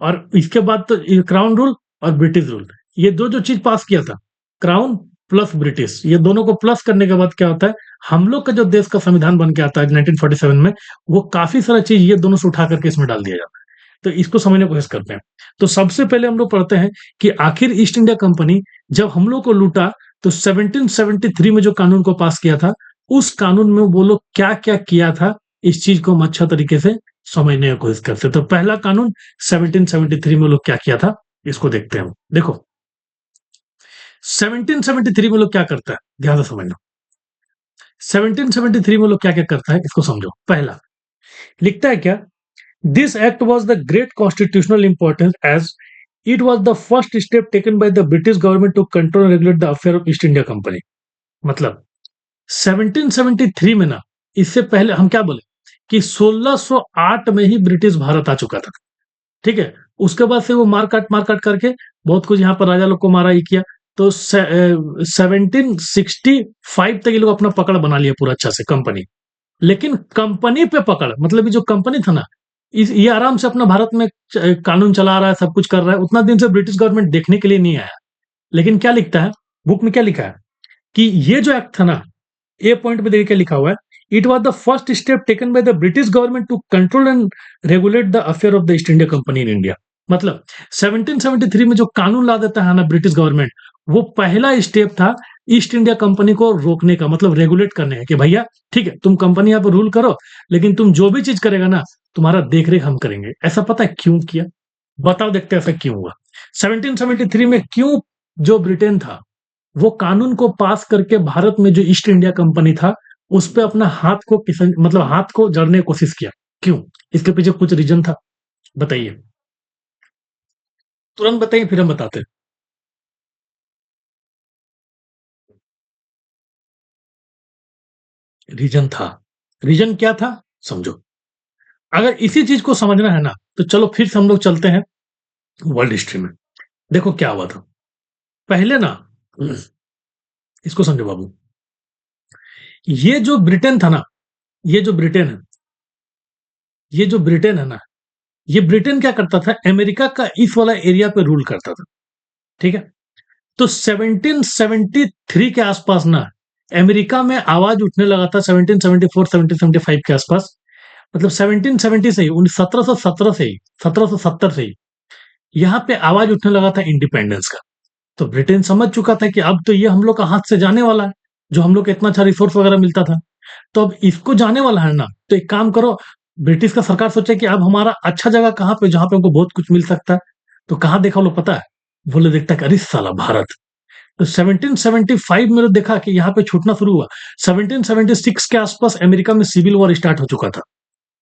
और इसके बाद तो क्राउन रूल और ब्रिटिश रूल, ये दो जो चीज पास किया था, क्राउन प्लस ब्रिटिश, ये दोनों को प्लस करने के बाद क्या होता है, हम लोग का जो देश का संविधान बन के आता है 1947 में, वो काफी सारा चीज ये दोनों से उठा करके इसमें डाल दिया जाता है। तो इसको समझने की कोशिश करते हैं। तो सबसे पहले हम लोग पढ़ते हैं कि आखिर ईस्ट इंडिया कंपनी जब हम लोग को लूटा तो 1773 में जो कानून को पास किया था, उस कानून में वो लोग क्या क्या किया था, इस चीज को हम अच्छा तरीके से समझने की कोशिश करते हैं। तो पहला कानून 1773 में लोग क्या किया था, इसको देखते हैं। देखो 1773 में लोग क्या करता है, ध्यान से समझना। 1773 में लोग क्या क्या करता है, इसको समझो। पहला लिखता है क्या, this act was the great constitutional importance as it was the first step taken by the British government to control and regulate the affair of East India company. मतलब 1773 में ना, इससे पहले हम क्या बोले कि 1608 में ही ब्रिटिश भारत आ चुका था, ठीक है? उसके बाद से वो मार काट करके बहुत कुछ यहाँ पर राजा लोग को मारा ही किया। तो 1765 तक ये लोग अपना पकड़ बना लिया पूरा अच्छा से कंपनी। लेकिन कंपनी पे पकड़, मतलब ये जो कंपनी था ना, ये आराम से अपना भारत में कानून चला रहा है, सब कुछ कर रहा है, उतना दिन से ब्रिटिश गवर्नमेंट देखने के लिए नहीं आया। लेकिन क्या लिखता है बुक में, क्या लिखा है कि ये जो एक्ट था ना, ए पॉइंट पे देखिए क्या लिखा हुआ है, it was the first step taken by the British government to control and regulate the affair of the East India company in India. मतलब 1773 में जो कानून ला देता है ना ब्रिटिश गवर्नमेंट, वो पहला स्टेप था ईस्ट इंडिया कंपनी को रोकने का, मतलब रेगुलेट करने का, कि भैया ठीक है तुम कंपनी यहाँ पर रूल करो, लेकिन तुम जो भी चीज करेगा ना, तुम्हारा देख रेख हम करेंगे। ऐसा पता है क्यों किया, बताओ देखते हैं ऐसा क्यों हुआ। 1773 में क्यों जो ब्रिटेन था वो कानून को पास करके भारत में जो ईस्ट इंडिया कंपनी था उस पे अपना हाथ को मतलब हाथ को जड़ने की कोशिश किया, क्यों? इसके पीछे कुछ रीजन था, बताइए, तुरंत बताइए फिर हम बताते हैं। रीजन था, रीजन क्या था समझो। अगर इसी चीज को समझना है ना, तो चलो फिर से हम लोग चलते हैं वर्ल्ड हिस्ट्री में। देखो क्या हुआ था पहले ना, इसको समझो बाबू। ये जो ब्रिटेन था ना, ये जो ब्रिटेन है, ये जो ब्रिटेन है ना, ये ब्रिटेन क्या करता था, अमेरिका का इस वाला एरिया पे रूल करता था, ठीक है? तो 1773 के आसपास ना अमेरिका में आवाज उठने लगा था, 1774 1775 के आसपास, मतलब 1770 से ही 1717 से ही 1770 से ही यहाँ पे आवाज उठने लगा था इंडिपेंडेंस का। तो ब्रिटेन समझ चुका था कि अब तो ये हम लोग का हाथ से जाने वाला है, जो हम लोग को इतना अच्छा रिसोर्स वगैरह मिलता था। तो अब इसको जाने वाला है ना, तो एक काम करो, ब्रिटिश का सरकार सोचे कि अब हमारा अच्छा जगह कहाँ पे जहाँ पे हमको बहुत कुछ मिल सकता है। तो कहाँ देखा वो लोग पता है? वो लोग देखता है कि अरे साला भारत। तो 1775 में देखा कि यहाँ पे छूटना शुरू हुआ। 1776 के आसपास अमेरिका में सिविल वॉर स्टार्ट हो चुका था।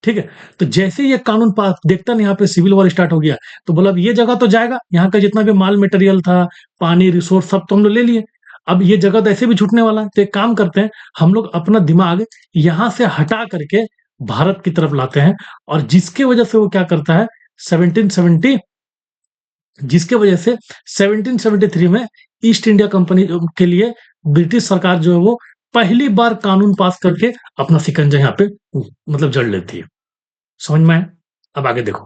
ठीक है? तो जैसे ही ये कानून पास देखता ना यहाँ पे सिविल वॉर स्टार्ट हो गया, तो बोला अब ये जगह तो जाएगा, यहाँ का जितना भी माल मटेरियल था, पानी, रिसोर्स सब तो हम लोग ले लिए। अब ये जगह तो ऐसे भी छूटने वाला है, तो एक काम करते हैं, हम लोग अपना दिमाग यहाँ से हटा करके भारत की तरफ लाते हैं और जिसकी वजह से वो क्या करता है 1770 जिसके वजह से 1773 में ईस्ट इंडिया कंपनी के लिए ब्रिटिश सरकार जो है वो पहली बार कानून पास करके अपना शिकंजा यहाँ पे मतलब जड़ लेती है। समझ में आया? अब आगे देखो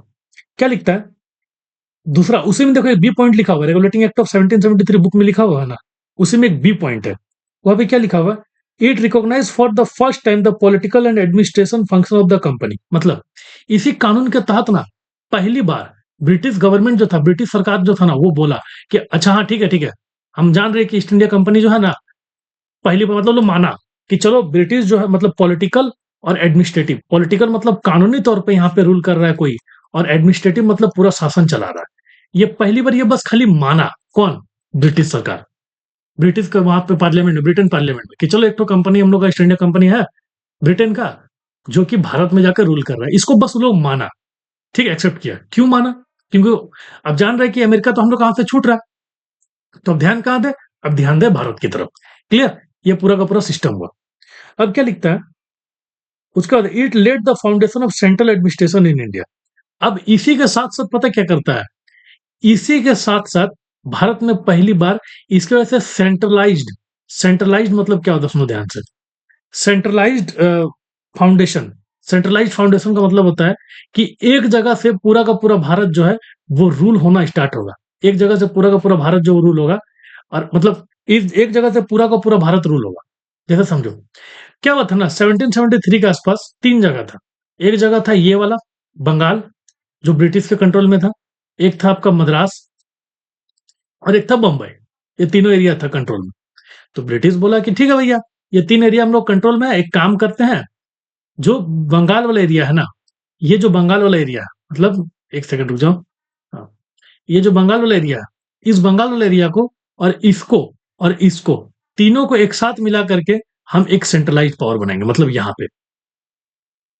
क्या लिखता है दूसरा, उसी में देखो एक बी पॉइंट लिखा हुआ है, रेगुलेटिंग एक्ट ऑफ 1773 बुक में लिखा हुआ है ना, उसी में एक बी पॉइंट है। वहां पे क्या लिखा हुआ है, it recognise for the first time the political and administration function of the company. मतलब इसी कानून के तहत ना पहली बार ब्रिटिश गवर्नमेंट जो था, ब्रिटिश सरकार जो था ना, वो बोला कि अच्छा हाँ ठीक है ठीक है, हम जान रहे हैं कि ईस्ट इंडिया कंपनी जो है ना, पहली बार मतलब माना कि चलो ब्रिटिश जो है मतलब पॉलिटिकल और एडमिनिस्ट्रेटिव, पॉलिटिकल मतलब कानूनी तौर पे यहाँ पे रूल कर रहा है कोई, और एडमिनिस्ट्रेटिव मतलब पूरा शासन चला रहा है। ये पहली बार ये बस खाली माना, कौन? ब्रिटिश सरकार, ब्रिटिश का वहां पे पार्लियामेंट में, ब्रिटेन पार्लियामेंट में, कि चलो एक तो कंपनी हम लोग का ईस्ट इंडिया कंपनी है ब्रिटेन का, जो कि भारत में जाकर रूल कर रहा है, इसको बस लोग माना। ठीक है, एक्सेप्ट किया। क्यों माना? क्योंकि अब जान रहे हैं कि अमेरिका तो हम लोग कहां से छूट रहा है, तो अब ध्यान कहां दे? अब ध्यान दे भारत की तरफ। क्लियर? ये पूरा का पूरा सिस्टम हुआ। अब क्या लिखता है उसके बाद, it laid the foundation of central administration in India. अब इसी के साथ साथ पता क्या करता है, इसी के साथ साथ भारत में पहली बार इसकी वजह से सेंट्रलाइज्ड, सेंट्रलाइज्ड मतलब क्या होता है सुनो ध्यान से, सेंट्रलाइज्ड फाउंडेशन, सेंट्रलाइज्ड फाउंडेशन का मतलब होता है कि एक जगह से पूरा का पूरा भारत जो है वो रूल होना स्टार्ट होगा। एक जगह से पूरा का पूरा भारत जो रूल होगा, और मतलब इस एक जगह से पूरा का पूरा भारत रूल होगा। जैसे समझो क्या हुआ था ना, 1773 के आसपास तीन जगह था। एक जगह था ये वाला बंगाल, जो ब्रिटिश के कंट्रोल में था। एक था आपका मद्रास, और एक था बम्बई। ये तीनों एरिया था कंट्रोल में। तो ब्रिटिश बोला कि ठीक है भैया, ये तीन एरिया हम लोग कंट्रोल में है, एक काम करते हैं, जो बंगाल वाला एरिया है ना, ये जो बंगाल वाला एरिया है, मतलब एक सेकंड रुक जाओ। हाँ, ये जो बंगाल वाला एरिया है, इस बंगाल वाले एरिया को और इसको तीनों को एक साथ मिला करके हम एक सेंट्रलाइज पावर बनाएंगे। मतलब यहाँ पे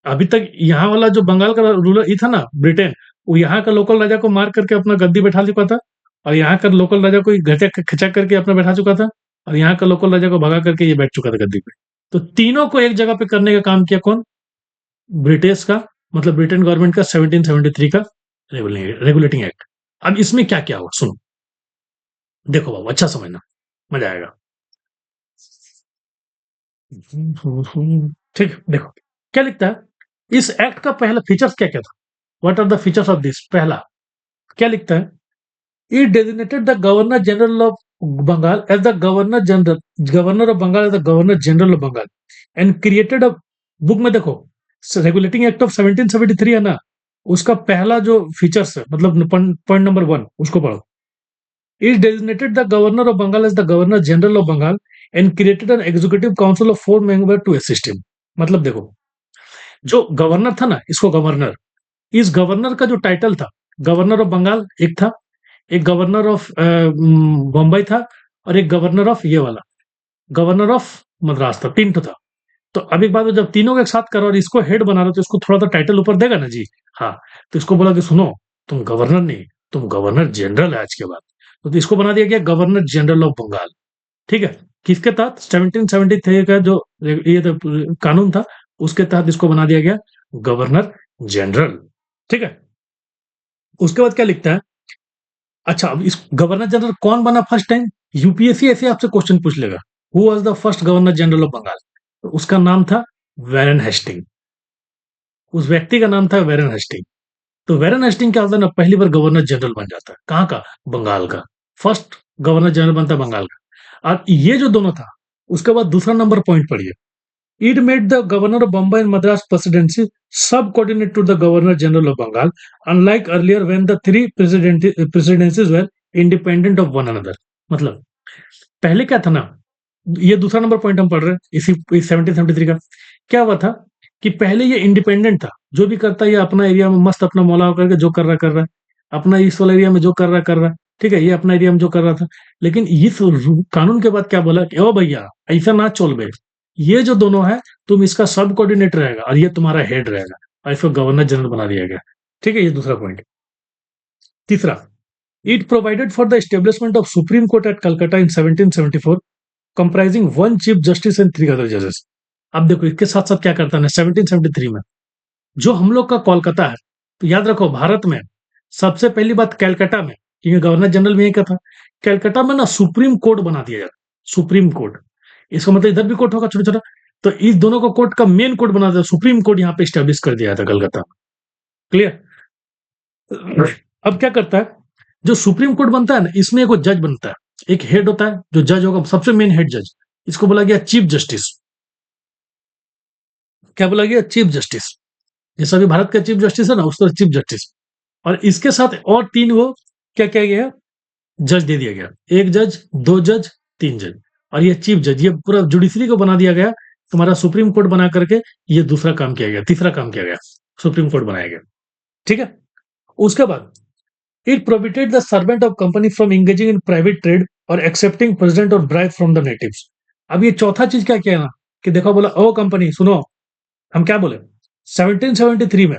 अभी तक यहाँ वाला जो बंगाल का रूलर ये था ना ब्रिटेन, वो यहाँ का लोकल राजा को मार करके अपना गद्दी बैठा चुका था, और यहाँ का लोकल राजा को घचा खिंचा करके अपना बैठा चुका था, और यहाँ का लोकल राजा को भगा करके ये बैठ चुका था गद्दी पे। तो तीनों को एक जगह पे करने का काम किया कौन? ब्रिटिश का, मतलब ब्रिटेन गवर्नमेंट का 1773 का रेगुलेटिंग एक्ट। अब इसमें क्या क्या हुआ सुनो, देखो बाबू अच्छा समझना, मजा आएगा। ठीक है, देखो क्या लिखता है इस एक्ट का पहला फीचर्स क्या क्या था, what are the features of this. पहला क्या लिखता है, it designated the governor general of Bengal as the governor of Bengal as the governor general of Bengal, and created a book में देखो रेगुलेटिंग एक्ट ऑफ 1773 है ना, उसका पहला जो फीचर्स है मतलब पॉइंट नंबर 1 उसको पढ़ो। It designated the governor of Bengal as the governor general of Bengal and created an executive council of 4 member to assist him. मतलब देखो जो गवर्नर था ना, इसको गवर्नर, इस गवर्नर का जो टाइटल था, गवर्नर ऑफ बंगाल एक था, एक गवर्नर ऑफ बम्बई था, और एक गवर्नर ऑफ ये वाला गवर्नर ऑफ मद्रास था। तीन तो था। तो अब एक बात, जब तीनों को एक साथ करो और इसको हेड बना रहे हो तो इसको थोड़ा सा टाइटल ऊपर देगा ना जी। हाँ, तो इसको बोला कि सुनो तुम गवर्नर नहीं, तुम गवर्नर जनरल है आज के बाद। तो इसको बना दिया गया गवर्नर जनरल ऑफ बंगाल। ठीक है, किसके तहत? 1773 का जो ये तो कानून था, उसके तहत इसको बना दिया गया गवर्नर जनरल। ठीक है, उसके बाद क्या लिखता है, अच्छा अब इस गवर्नर जनरल कौन बना फर्स्ट टाइम? यूपीएससी ऐसे आपसे क्वेश्चन पूछ लेगा, who was the first governor general of Bengal? तो उसका नाम था वैरन हेस्टिंग। उस व्यक्ति का नाम था वैरन हेस्टिंग। तो वैरन हेस्टिंग क्या होता है ना, पहली बार गवर्नर जनरल बन जाता है। कहाँ का? बंगाल का। फर्स्ट गवर्नर जनरल बनता है बंगाल का। और ये जो दोनों था, उसके बाद दूसरा नंबर पॉइंट पढ़िए, it made the governor of Bombay and Madras presidency subordinate to the governor general of Bengal, unlike earlier when the three presidencies were independent of one another. मतलब पहले क्या था ना, ये दूसरा नंबर पॉइंट हम पढ़ रहे हैं इसी 1773 का। क्या हुआ था कि पहले ये इंडिपेंडेंट था, जो भी करता है ये अपना एरिया में मस्त अपना मौला करके जो कर रहा है, अपना इस वाले एरिया में जो कर रहा है, ठीक है, ये अपना एरिया में जो कर रहा था। लेकिन इस कानून के बाद क्या बोला कि ओ भैया ऐसा ना चल बे, ये जो दोनों है तुम इसका सब कोऑर्डिनेट रहेगा और ये तुम्हारा हेड रहेगा, और इसको गवर्नर जनरल बना दिया गया। ठीक है, ये दूसरा पॉइंट। तीसरा, it provided for the establishment of supreme court at Calcutta in 1774 comprising one chief justice and three other जजेस। अब देखो इसके साथ साथ क्या करता है ना, 1773 में जो हम लोग का कोलकाता है, तो याद रखो भारत में सबसे पहली बात कैलकाटा में, क्योंकि गवर्नर जनरल में यही का था, कैलकाटा में ना सुप्रीम कोर्ट बना दिया जाता, सुप्रीम कोर्ट। इसका मतलब इधर भी कोर्ट होगा छोटा छोटा, तो इस दोनों को कोर्ट का मेन कोर्ट बना दिया, सुप्रीम कोर्ट यहाँ पे स्टैब्लिश कर दिया था कलकत्ता। क्लियर? अब क्या करता है, जो सुप्रीम कोर्ट बनता है ना, इसमें एक जज बनता है, एक हेड होता है जो जज होगा, सबसे मेन हेड जज, इसको बोला गया चीफ जस्टिस। क्या बोला गया? Chief justice. जैसा भी भारत का चीफ जस्टिस है ना, उस तरह चीफ जस्टिस। और इसके साथ और तीन वो क्या क्या गया, जज दे दिया गया, एक जज, दो जज, तीन जज, और ये चीफ जज, ये पूरा जुडिशरी को बना दिया गया। तुम्हारा सुप्रीम कोर्ट बना करके ये दूसरा काम किया गया, तीसरा काम किया गया, सुप्रीम कोर्ट बनाया गया। ठीक है, उसके बाद it prohibited the servant of company from engaging in private trade और एक्सेप्टिंग प्रेसिडेंट और ब्राइब फ्रॉम द नेटिव्स। अब ये चौथा चीज क्या किया ना, कि देखो बोला ओ कंपनी सुनो, हम क्या बोले 1773 में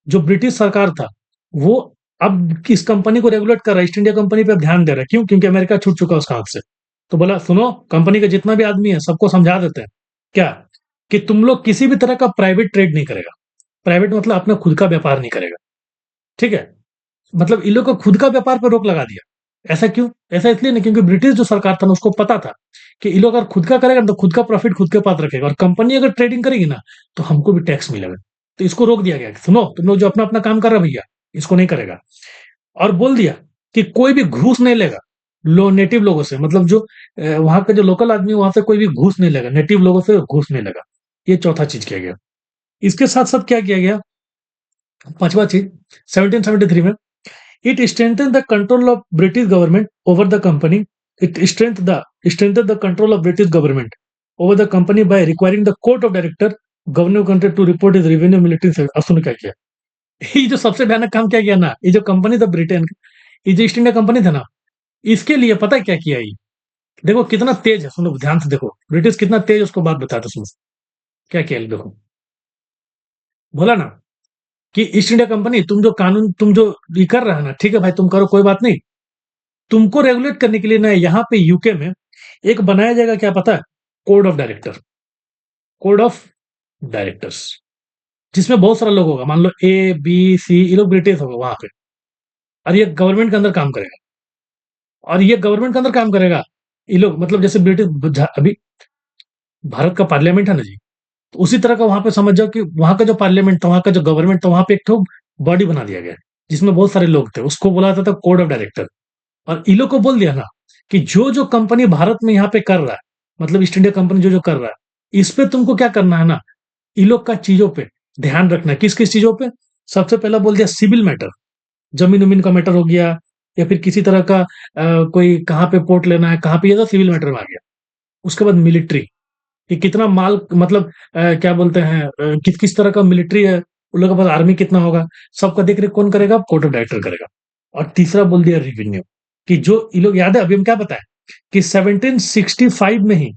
जो ब्रिटिश सरकार था, वो अब इस कंपनी को रेगुलेट कर रहा है, ईस्ट इंडिया कंपनी पे अब ध्यान दे रहा है। क्यों? क्योंकि अमेरिका छूट चुका है उसका हाथ से। तो बोला सुनो, कंपनी का जितना भी आदमी है सबको समझा देते हैं क्या, कि तुम लोग किसी भी तरह का प्राइवेट ट्रेड नहीं करेगा। प्राइवेट मतलब अपना खुद का व्यापार नहीं करेगा। ठीक है, मतलब इन लोग को खुद का व्यापार पर रोक लगा दिया। ऐसा क्यों? ऐसा इसलिए नहीं, क्योंकि ब्रिटिश जो सरकार था ना, उसको पता था कि ये लोग अगर खुद का करेगा तो खुद का प्रॉफिट खुद के पास रखेगा, और कंपनी अगर ट्रेडिंग करेगी ना तो हमको भी टैक्स मिलेगा। तो इसको रोक दिया गया कि सुनो, तुम लोग जो अपना अपना काम कर रहे हो भैया, इसको नहीं करेगा। और बोल दिया कि कोई भी घूस नहीं लेगा नेटिव लोगों से, मतलब जो वहां का जो लोकल आदमी है, वहां से कोई भी घूस नहीं लेगा, नेटिव लोगों से घूस नहीं लेगा। ये चौथा चीज किया गया। इसके साथ साथ क्या किया गया, पांचवा चीज, 1773 में it strengthened the control of British government over the company. It strengthened the control of British government over the company by requiring the court of director governor country to report his revenue military service। अब सुनो क्या किया, ये जो सबसे भयानक काम क्या किया ना, ये जो कंपनी था ब्रिटेन, ये जो ईस्ट इंडिया कंपनी था ना, इसके लिए पता है क्या किया ये, देखो कितना तेज है, सुनो ध्यान से देखो, ब्रिटिश कितना तेज, उसको बात बताते सुनो क्या किया। देखो बोला ना कि ईस्ट इंडिया कंपनी, तुम जो कानून तुम जो ये कर रहा है ना, ठीक है भाई तुम करो कोई बात नहीं, तुमको रेगुलेट करने के लिए ना यहाँ पे यूके में एक बनाया जाएगा, क्या पता है, code of director, code of directors, जिसमें बहुत सारा लोग होगा, मान लो ए बी सी, ये लोग ब्रिटिश होगा वहां पे, और ये गवर्नमेंट के अंदर काम करेगा। और ये गवर्नमेंट के अंदर काम करेगा, ये लोग मतलब जैसे ब्रिटिश अभी भारत का पार्लियामेंट है ना जी, तो उसी तरह का वहां पे समझ जाओ कि वहां का जो पार्लियामेंट था, वहां का जो गवर्नमेंट था, वहां पे एक तो बॉडी बना दिया गया जिसमें बहुत सारे लोग थे, उसको बोला जाता था कोड ऑफ डायरेक्टर। और इन लोग को बोल दिया ना कि जो जो कंपनी भारत में यहाँ पे कर रहा है, मतलब ईस्ट इंडिया कंपनी जो जो कर रहा है, इस पे तुमको क्या करना है ना, इन लोग का चीजों पे ध्यान रखना है। किस किस चीजों पे? सबसे पहला बोल दिया सिविल मैटर, जमीन उमीन का मैटर हो गया, या फिर किसी तरह का कोई कहाँ पे पोर्ट लेना है, कहाँ पे, ये तो सिविल मैटर में आ गया। उसके बाद मिलिट्री, कि कितना माल, मतलब क्या बोलते हैं, किस किस तरह का मिलिट्री है, उन लोगों के पास आर्मी कितना होगा, सबका देख रेख कौन करेगा? कोर्ट ऑफ डायरेक्टर करेगा। और तीसरा बोल दिया रेवेन्यू, कि जो ये लोग, याद है अभी हम क्या बताए कि 1765 में ही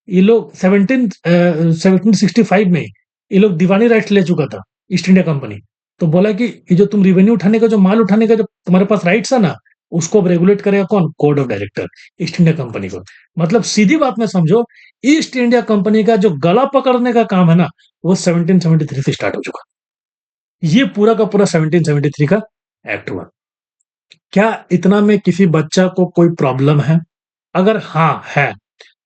ये लोग 1765 में ही ये लोग दीवानी राइट्स ले चुका था ईस्ट इंडिया कंपनी। तो बोला कि ये जो तुम रिवेन्यू उठाने का, जो माल उठाने का जो तुम्हारे पास राइट्स है ना, उसको अब रेगुलेट करेगा कौन? Code of director, east India company को। मतलब सीधी बात में समझो, ईस्ट इंडिया कंपनी का जो गला पकड़ने का काम है ना, वो 1773 से स्टार्ट हो चुका। ये पूरा का पूरा 1773 का एक्ट हुआ। क्या इतना में किसी बच्चा को कोई प्रॉब्लम है? अगर हाँ है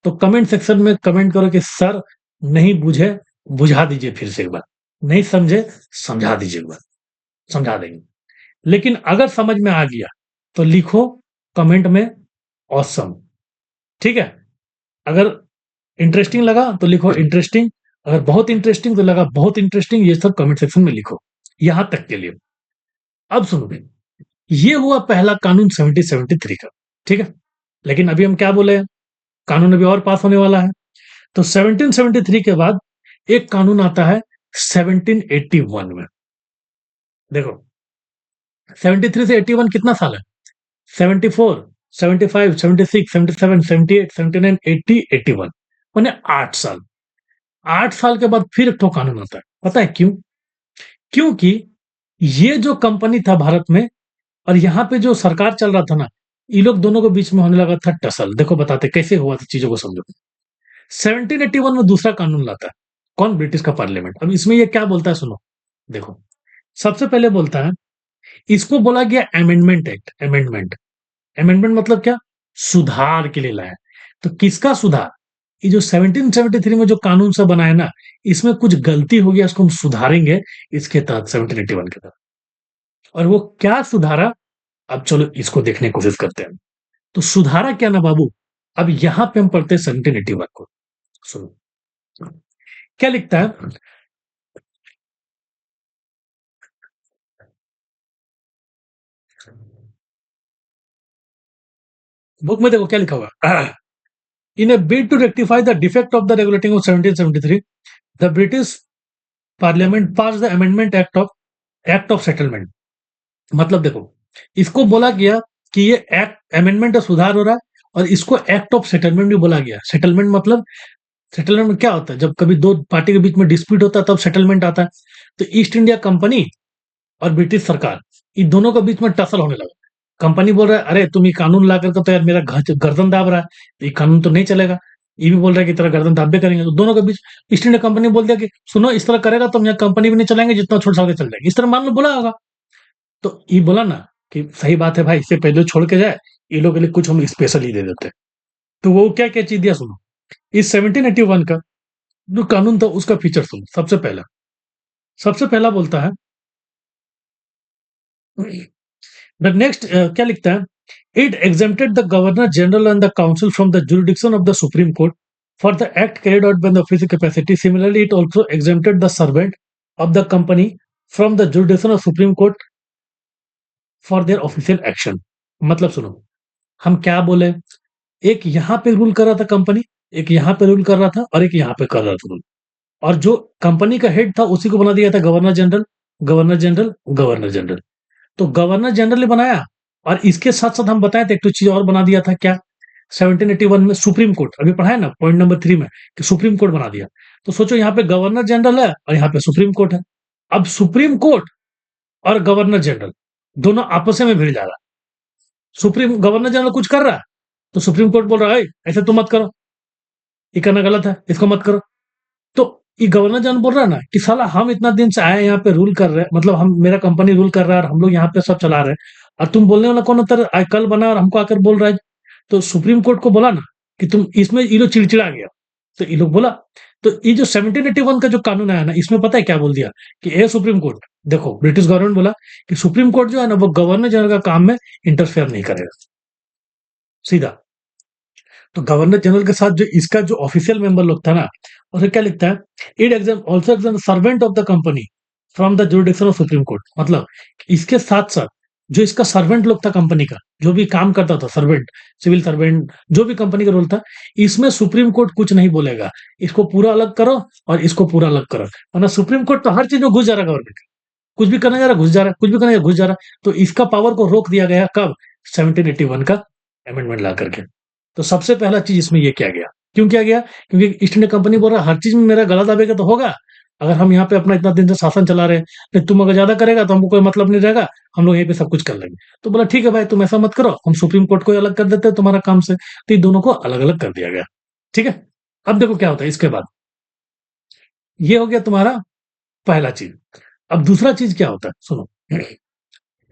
तो कमेंट सेक्शन में कमेंट करो कि सर नहीं बुझे, बुझा दीजिए फिर से एक बार, नहीं समझे समझा दीजिए एक बार, समझा देंगे। लेकिन अगर समझ में आ गया तो लिखो कमेंट में ऑसम। ठीक है, अगर इंटरेस्टिंग लगा तो लिखो इंटरेस्टिंग, अगर बहुत इंटरेस्टिंग तो लगा बहुत इंटरेस्टिंग, ये सब कमेंट सेक्शन में लिखो। यहां तक के लिए अब सुनो, ये हुआ पहला कानून 1773 का। ठीक है, लेकिन अभी हम क्या बोले, कानून अभी और पास होने वाला है। तो 1773 के बाद एक कानून आता है 1781 में। देखो 73 से 81 कितना साल है? 74, 75, 76, 77, 78, 79, 80, 81, मैंने 8 साल। 8 साल के बाद फिर एक ठो कानून आता है। पता है क्यों? क्योंकि ये जो कंपनी था भारत में और यहाँ पे जो सरकार चल रहा था ना, ये लोग दोनों के बीच में होने लगा था टसल। देखो बताते कैसे हुआ था, चीजों को समझो। 1781 में दूसरा कानून लाता है। कौन? ब्रिटिश का पार्लियामेंट। अब इसमें ये क्या बोलता है सुनो। देखो सबसे पहले बोलता है, इसको बोला गया अमेंडमेंट एक्ट। अमेंडमेंट, अमेंडमेंट मतलब क्या? सुधार के लिए लाया। तो किसका सुधार? ये जो 1773 में जो कानून सब बनाया ना, इसमें कुछ गलती हो गया, इसको हम सुधारेंगे इसके तहत 1781 के तहत। और वो क्या सुधारा? अब चलो इसको देखने की कोशिश करते हैं। तो सुधारा क्या ना बाबू, अब यहां पे हम पढ़ते हैं 1781 को। सुनो क्या लिखता है। बुक में देखो क्या लिखा हुआ। In a bid to rectify the defect of the regulating of 1773, the British parliament pass the amendment act of settlement. मतलब देखो, इसको बोला गया कि ये एक्ट अमेंडमेंट का सुधार हो रहा है, और इसको एक्ट ऑफ सेटलमेंट भी बोला गया। सेटलमेंट मतलब, सेटलमेंट में क्या होता है? जब कभी दो पार्टी के बीच में डिस्प्यूट होता है तब सेटलमेंट आता है। तो ईस्ट इंडिया कंपनी और ब्रिटिश सरकार, इन दोनों के बीच में टसल होने लगा। कंपनी बोल रहा है, अरे तुम ये कानून ला करके तो यार मेरा गर्दन दाब रहा है, तो ये कानून तो नहीं चलेगा। ये भी बोल रहा है कि तेरा गर्दन दाबे करेंगे। तो दोनों के बीच ईस्ट इंडिया कंपनी बोल दिया कि सुनो, इस तरह करेगा तो हम यहाँ कंपनी भी नहीं चलाएंगे, जितना छोड़ सके चल जाएंगे। इस तरह मान लो बोला होगा। तो ये बोला ना कि सही बात है भाई, इससे पहले छोड़ के जाए, ये लोग के लिए कुछ हम स्पेशल ही दे देते हैं। तो वो क्या क्या चीज दिया सुनो। इस 1781 का जो कानून था उसका फीचर सुनो। सबसे पहला बोलता है, द नेक्स्ट क्या लिखता है, it exempted the governor general and the council from the jurisdiction of the supreme court for the act carried out by the official capacity. Similarly it also exempted the servant of the company from the jurisdiction of supreme court for their official action. मतलब सुनो, हम क्या बोले, एक यहां पे रूल कर रहा था कंपनी, एक यहां पे रूल कर रहा था, और एक यहां पे कर रहा था रूल। और जो कंपनी का हेड था उसी को बना दिया था governor general. Governor general, governor general. तो गवर्नर जनरल ने बनाया, और इसके साथ साथ हम बताए थे एक तो चीज और बना दिया था क्या, 1781 में सुप्रीम कोर्ट। अभी पढ़ा है ना पॉइंट नंबर 3 में, कि सुप्रीम कोर्ट बना दिया। तो सोचो यहाँ पे गवर्नर जनरल है और यहाँ पे सुप्रीम कोर्ट है। अब सुप्रीम कोर्ट और गवर्नर जनरल दोनों आपस में भिड़ जा रहा है। सुप्रीम गवर्नर जनरल कुछ कर रहा है, तो सुप्रीम कोर्ट बोल रहा है ऐसे तो मत करो, ये करना गलत है, इसको मत करो। तो ये गवर्नर जनरल बोल रहा है ना कि साला हम इतना दिन से आए यहाँ पे रूल कर रहे हैं, मतलब हम, मेरा कंपनी रूल कर रहा है और हम लोग यहाँ पे सब चला रहे हैं, और तुम बोलने वाला कौन होता है? कल बना और हमको आकर बोल रहा है। तो सुप्रीम कोर्ट को बोला ना कि तुम इसमें, ये लोग चिड़चिड़ा गया। तो ये लोग बोला, तो ये जो 1781 का जो कानून आया ना, इसमें पता है क्या बोल दिया कि ए सुप्रीम कोर्ट, देखो ब्रिटिश गवर्नमेंट बोला कि सुप्रीम कोर्ट जो है ना वो गवर्नर जनरल का काम में इंटरफेयर नहीं करेगा, सीधा। तो गवर्नर जनरल के साथ जो इसका जो ऑफिशियल मेंबर लोग था ना, उसे क्या लिखता है, it exam also exam servant of the company from the jurisdiction of supreme court. मतलब इसके साथ साथ जो इसका सर्वेंट लोग था कंपनी का, जो भी काम करता था, सर्वेंट, सिविल सर्वेंट, जो भी कंपनी का रोल था, इसमें सुप्रीम कोर्ट कुछ नहीं बोलेगा। इसको पूरा अलग करो और इसको पूरा अलग करो, वरना सुप्रीम कोर्ट तो हर चीज में घुस जा रहा है। गवर्नमेंट कुछ भी करने जा रहा, घुस जा रहा, कुछ भी करने जा घुस जा रहा। तो इसका पावर को रोक दिया गया कब? 1781 का अमेंडमेंट ला करके। तो सबसे पहला चीज इसमें ये किया गया। क्यों किया गया? क्योंकि ईस्ट इंडिया कंपनी बोल रहा है हर चीज में मेरा गला दबेगा तो होगा, अगर हम यहाँ पे अपना इतना दिन से शासन चला रहे हैं, नहीं तुम अगर ज्यादा करेगा तो हमको कोई मतलब नहीं रहेगा, हम लोग यहीं पे सब कुछ कर लेंगे। तो बोला ठीक है भाई, तुम ऐसा मत करो, हम सुप्रीम कोर्ट को अलग कर देते हैं तुम्हारा काम से। तो ये दोनों को अलग अलग कर दिया गया। ठीक है। अब देखो क्या होता है इसके बाद। ये हो गया तुम्हारा पहला चीज। अब दूसरा चीज क्या होता है सुनो।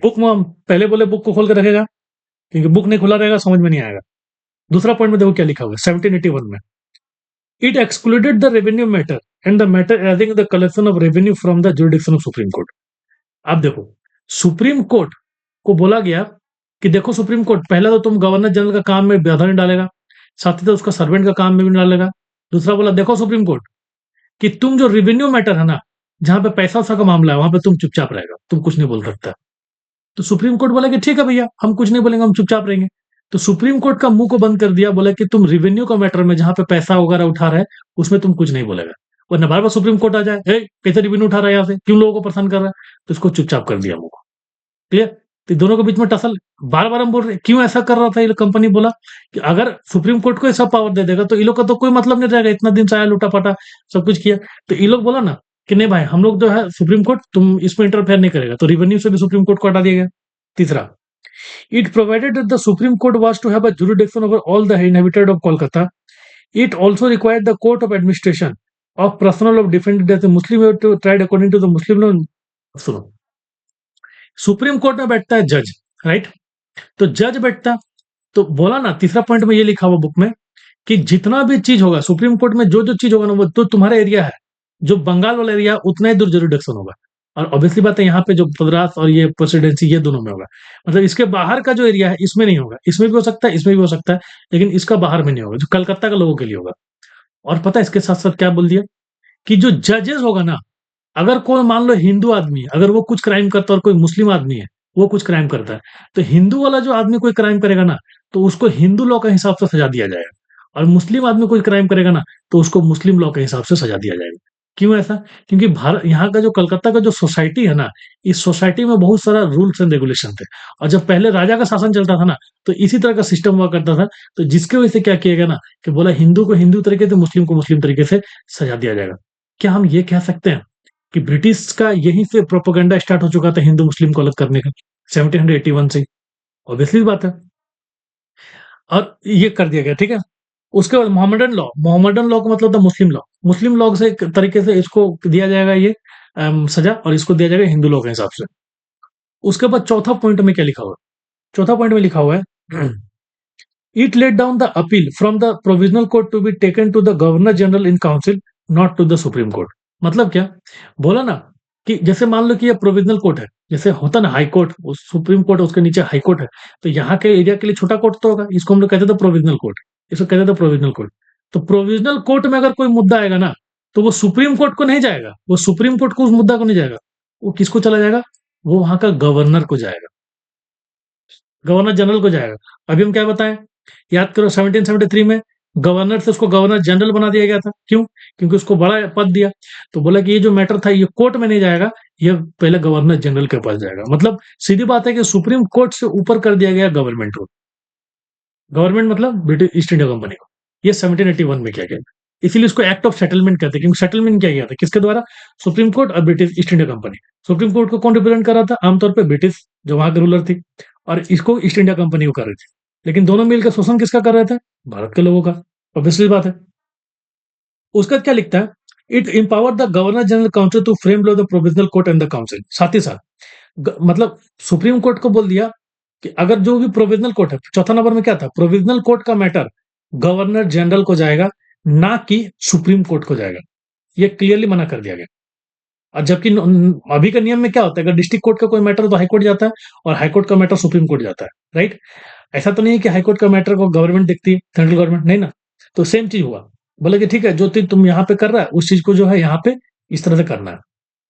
बुक में हम पहले बोले बुक को खोल के रखेगा, क्योंकि बुक नहीं खुला रहेगा समझ में नहीं आएगा। दूसरा पॉइंट में देखो क्या लिखा हुआ है 1781 में। It excluded the revenue matter and the matter ageing the collection of revenue from the jurisdiction of supreme court. अब देखो, सुप्रीम कोर्ट को बोला गया कि देखो सुप्रीम कोर्ट, पहला तो तुम गवर्नर जनरल का काम में बाधा नहीं डालेगा, साथ ही तो उसका सर्वेंट का काम में भी नहीं डालेगा। दूसरा बोला देखो सुप्रीम कोर्ट, कि तुम जो रेवेन्यू मैटर है ना, जहां पे पैसा वैसा का मामला है, वहां पे तुम चुपचाप रहेगा, तुम कुछ नहीं बोल सकता। तो सुप्रीम कोर्ट बोला कि ठीक है भैया, हम कुछ नहीं बोलेंगे, हम चुपचाप रहेंगे। तो सुप्रीम कोर्ट का मुंह को बंद कर दिया, बोला कि तुम रेवेन्यू का मैटर में जहां पे पैसा वगैरह उठा रहा है उसमें तुम कुछ नहीं बोलेगा। वरना बार बार सुप्रीम कोर्ट आ जाए, कैसे रेवेन्यू उठा रहा है यहाँ से, क्यों लोगों को परेशान कर रहा है, तो इसको चुपचाप कर दिया मुंह को। क्लियर। तो दोनों के बीच में टसल, बार बार हम बोल रहे क्यों ऐसा कर रहा था ये कंपनी, बोला कि अगर सुप्रीम कोर्ट को ये सब पावर दे देगा तो इन लोग का तो कोई मतलब नहीं रहेगा, इतना दिन से आया लूटा पाटा सब कुछ किया। तो ये लोग बोला ना कि नहीं भाई हम लोग जो है सुप्रीम कोर्ट तुम इसमें इंटरफेयर नहीं करेगा, तो रेवेन्यू से भी सुप्रीम कोर्ट को हटा दिया गया। तीसरा, it provided that the Supreme Court was to have a jurisdiction over all the inhabited of Kolkata. It also required the Court of Administration of personal of defended as a Muslim were to tried according to the Muslim law. सुनो, सुप्रीम कोर्ट में बैठता है जज, राइट। तो जज बैठता, तो बोला ना तीसरा पॉइंट में ये लिखा हुआ बुक में कि जितना भी चीज होगा सुप्रीम कोर्ट में, जो जो चीज होगा ना वो तो तुम्हारा एरिया है, जो बंगाल वाला एरिया उतना ही दूर जुरिडिक्शन होगा। और ऑब्वियसली बात है यहाँ पे जो मद्रास और ये प्रेसिडेंसी ये दोनों में होगा, मतलब इसके बाहर का जो एरिया है इसमें नहीं होगा, इसमें भी हो सकता है इसमें भी हो सकता है, लेकिन इसका बाहर में नहीं होगा, जो कलकत्ता के लोगों के लिए होगा। और पता है इसके साथ साथ क्या बोल दिया कि जो जजेस होगा ना, अगर कोई मान लो हिंदू आदमी है, अगर वो कुछ क्राइम करता है और कोई मुस्लिम आदमी है वो कुछ क्राइम करता है, तो हिंदू वाला जो आदमी कोई क्राइम करेगा ना तो उसको हिंदू लॉ के हिसाब से सजा दिया जाएगा, और मुस्लिम आदमी कोई क्राइम करेगा ना तो उसको मुस्लिम लॉ के हिसाब से सजा दिया जाएगा। क्यों ऐसा? क्योंकि भारत यहाँ का जो कलकत्ता का जो सोसाइटी है ना, इस सोसाइटी में बहुत सारा रूल्स एंड रेगुलेशन थे, और जब पहले राजा का शासन चलता था ना तो इसी तरह का सिस्टम हुआ करता था। तो जिसके वजह से क्या किया गया ना कि बोला हिंदू को हिंदू तरीके से, मुस्लिम को मुस्लिम तरीके से सजा दिया जाएगा। क्या हम ये कह सकते हैं कि ब्रिटिश का यहीं से प्रोपेगेंडा स्टार्ट हो चुका था हिंदू मुस्लिम को अलग करने का, 1781 से? ऑब्वियसली बात है। और ये कर दिया गया, ठीक है। उसके बाद मोहम्मदन लॉ, मोहम्मदन लॉ का मतलब था मुस्लिम लॉ, मुस्लिम लॉ से एक तरीके से इसको दिया जाएगा ये सजा, और इसको दिया जाएगा हिंदू लॉ के हिसाब से। उसके बाद चौथा पॉइंट में क्या लिखा हुआ है? चौथा पॉइंट में लिखा हुआ है it laid down the appeal from the provisional court to be taken to the governor general in council, not to the supreme court. मतलब क्या बोला ना कि जैसे मान लो कि ये प्रोविजनल कोर्ट है, जैसे होता ना हाई कोर्ट, सुप्रीम कोर्ट उसके नीचे हाई कोर्ट है, तो यहाँ के एरिया के लिए छोटा कोर्ट तो होगा, इसको हम लोग कहते थे प्रोविजनल कोर्ट, इसको कहते थे प्रोविजनल कोर्ट। तो प्रोविजनल कोर्ट में अगर कोई मुद्दा आएगा ना तो वो सुप्रीम कोर्ट को नहीं जाएगा, वो सुप्रीम कोर्ट को उस मुद्दा को नहीं जाएगा, वो किसको चला जाएगा, वो वहां का गवर्नर को जाएगा, गवर्नर जनरल को जाएगा। अभी हम क्या बताएं, याद करो 1773 में गवर्नर से उसको गवर्नर जनरल बना दिया गया था, क्यों? क्योंकि उसको बड़ा पद दिया। तो बोला कि ये जो मैटर था ये कोर्ट में नहीं जाएगा, ये पहले गवर्नर जनरल के पास जाएगा। मतलब सीधी बात है कि सुप्रीम कोर्ट से ऊपर कर दिया गया गवर्नमेंट को। गवर्नमेंट मतलब ब्रिटिश ईस्ट इंडिया कंपनी को, ये 1781 में किया गया। इसीलिए इसको एक्ट ऑफ सेटलमेंट कहते हैं, क्योंकि सेटलमेंट किया गया था किसके द्वारा? सुप्रीम कोर्ट और British east India company. Supreme court को कौन रिप्रेजेंट कर रहा था? आमतौर पर ब्रिटिश जो वहां के रूलर थी, और इसको ईस्ट इंडिया कंपनी को कर रही थी, लेकिन दोनों मिलकर शोषण किसका कर रहे थे? भारत के लोगों का। ऑब्वियसली बात है। उसके बाद क्या लिखता है, it empower the governor general council to frame law the provisional court and the council. साथ ही साथ मतलब सुप्रीम कोर्ट को बोल दिया कि अगर जो भी प्रोविजनल कोर्ट है, चौथा नंबर में क्या था, प्रोविजनल कोर्ट का मैटर गवर्नर जनरल को जाएगा, ना कि सुप्रीम कोर्ट को जाएगा। ये क्लियरली मना कर दिया गया। और जबकि अभी का नियम में क्या होता है, अगर डिस्ट्रिक्ट कोर्ट का कोई मैटर तो हाईकोर्ट जाता है, और हाईकोर्ट का मैटर सुप्रीम कोर्ट जाता है, राइट। ऐसा तो नहीं है कि हाईकोर्ट का मैटर को गवर्नमेंट देखती है, सेंट्रल गवर्नमेंट, नहीं ना। तो सेम चीज हुआ, बोले कि ठीक है जो चीज तुम यहाँ पे कर रहा है उस चीज को जो है यहाँ पे इस तरह से करना है।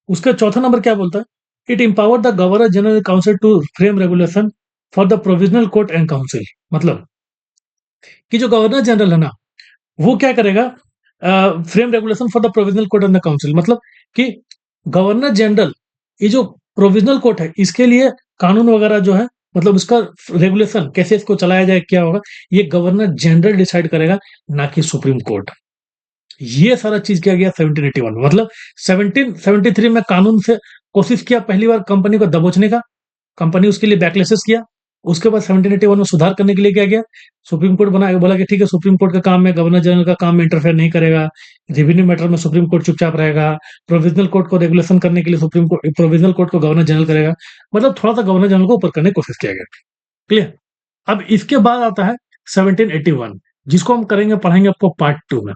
उसका चौथा नंबर क्या बोलता है, it empower the governor general council to frame regulation for the provisional court and council. मतलब कि जो गवर्नर जनरल है ना वो क्या करेगा, frame regulation for the provisional court and the council, मतलब कि गवर्नर जनरल ये जो प्रोविजनल कोर्ट है इसके लिए कानून वगैरह जो है, मतलब उसका रेगुलेशन कैसे इसको चलाया जाए क्या होगा, ये गवर्नर जनरल डिसाइड करेगा, ना कि सुप्रीम कोर्ट। ये सारा चीज किया गया 1781 में। मतलब 1773 में कानून से कोशिश किया पहली बार कंपनी को दबोचने का, कंपनी उसके लिए बैकलेसेस किया। उसके बाद 1781 में सुधार करने के लिए क्या गया, सुप्रीम कोर्ट बना, बोला कि ठीक है सुप्रीम कोर्ट का काम में, गवर्नर जनरल का काम में इंटरफेयर नहीं करेगा, रेवेन्यू मैटर में सुप्रीम कोर्ट चुपचाप रहेगा, प्रोविजनल कोर्ट को रेगुलेशन करने के लिए सुप्रीम कोर्ट, प्रोविजनल कोर्ट को गवर्नर जनरल करेगा। मतलब थोड़ा सा गवर्नर जनरल को ऊपर करने की कोशिश किया गया। क्लियर। अब इसके बाद आता है 1781, जिसको हम करेंगे, पढ़ेंगे आपको पार्ट 2 में।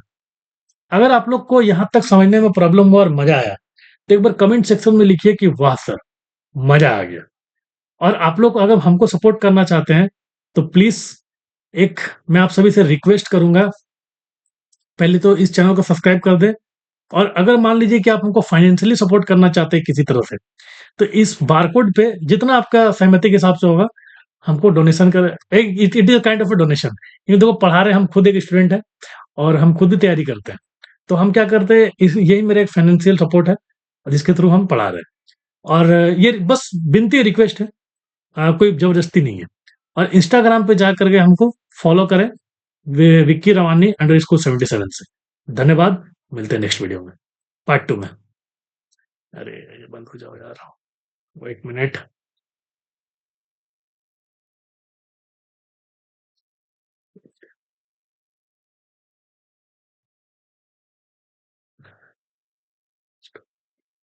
अगर आप लोग को यहां तक समझने में प्रॉब्लम हुआ और मजा आया तो एक बार कमेंट सेक्शन में लिखिए कि वाह सर मजा आ गया। और आप लोग अगर हमको सपोर्ट करना चाहते हैं तो प्लीज एक मैं आप सभी से रिक्वेस्ट करूंगा, पहले तो इस चैनल को सब्सक्राइब कर दें, और अगर मान लीजिए कि आप हमको फाइनेंशियली सपोर्ट करना चाहते हैं किसी तरह से, तो इस बारकोड पे जितना आपका सहमति के हिसाब से होगा हमको डोनेशन कर it it is a kind of a donation, क्योंकि देखो पढ़ा रहे हैं, हम खुद एक स्टूडेंट हैं और हम खुद भी तैयारी करते हैं। तो हम क्या करते हैं, इस यही मेरा एक फाइनेंशियल सपोर्ट है, जिसके थ्रू हम पढ़ा रहे हैं। और ये बस विनती रिक्वेस्ट है, कोई ज़बरदस्ती नहीं है। और इंस्टाग्राम पे जा करके हमको फॉलो करें, विक्की रवानी अंडरस्कोर 77 से। धन्यवाद, मिलते हैं नेक्स्ट वीडियो में, पार्ट 2 में। अरे ये बंद हो जाओ यार, 1 मिनट।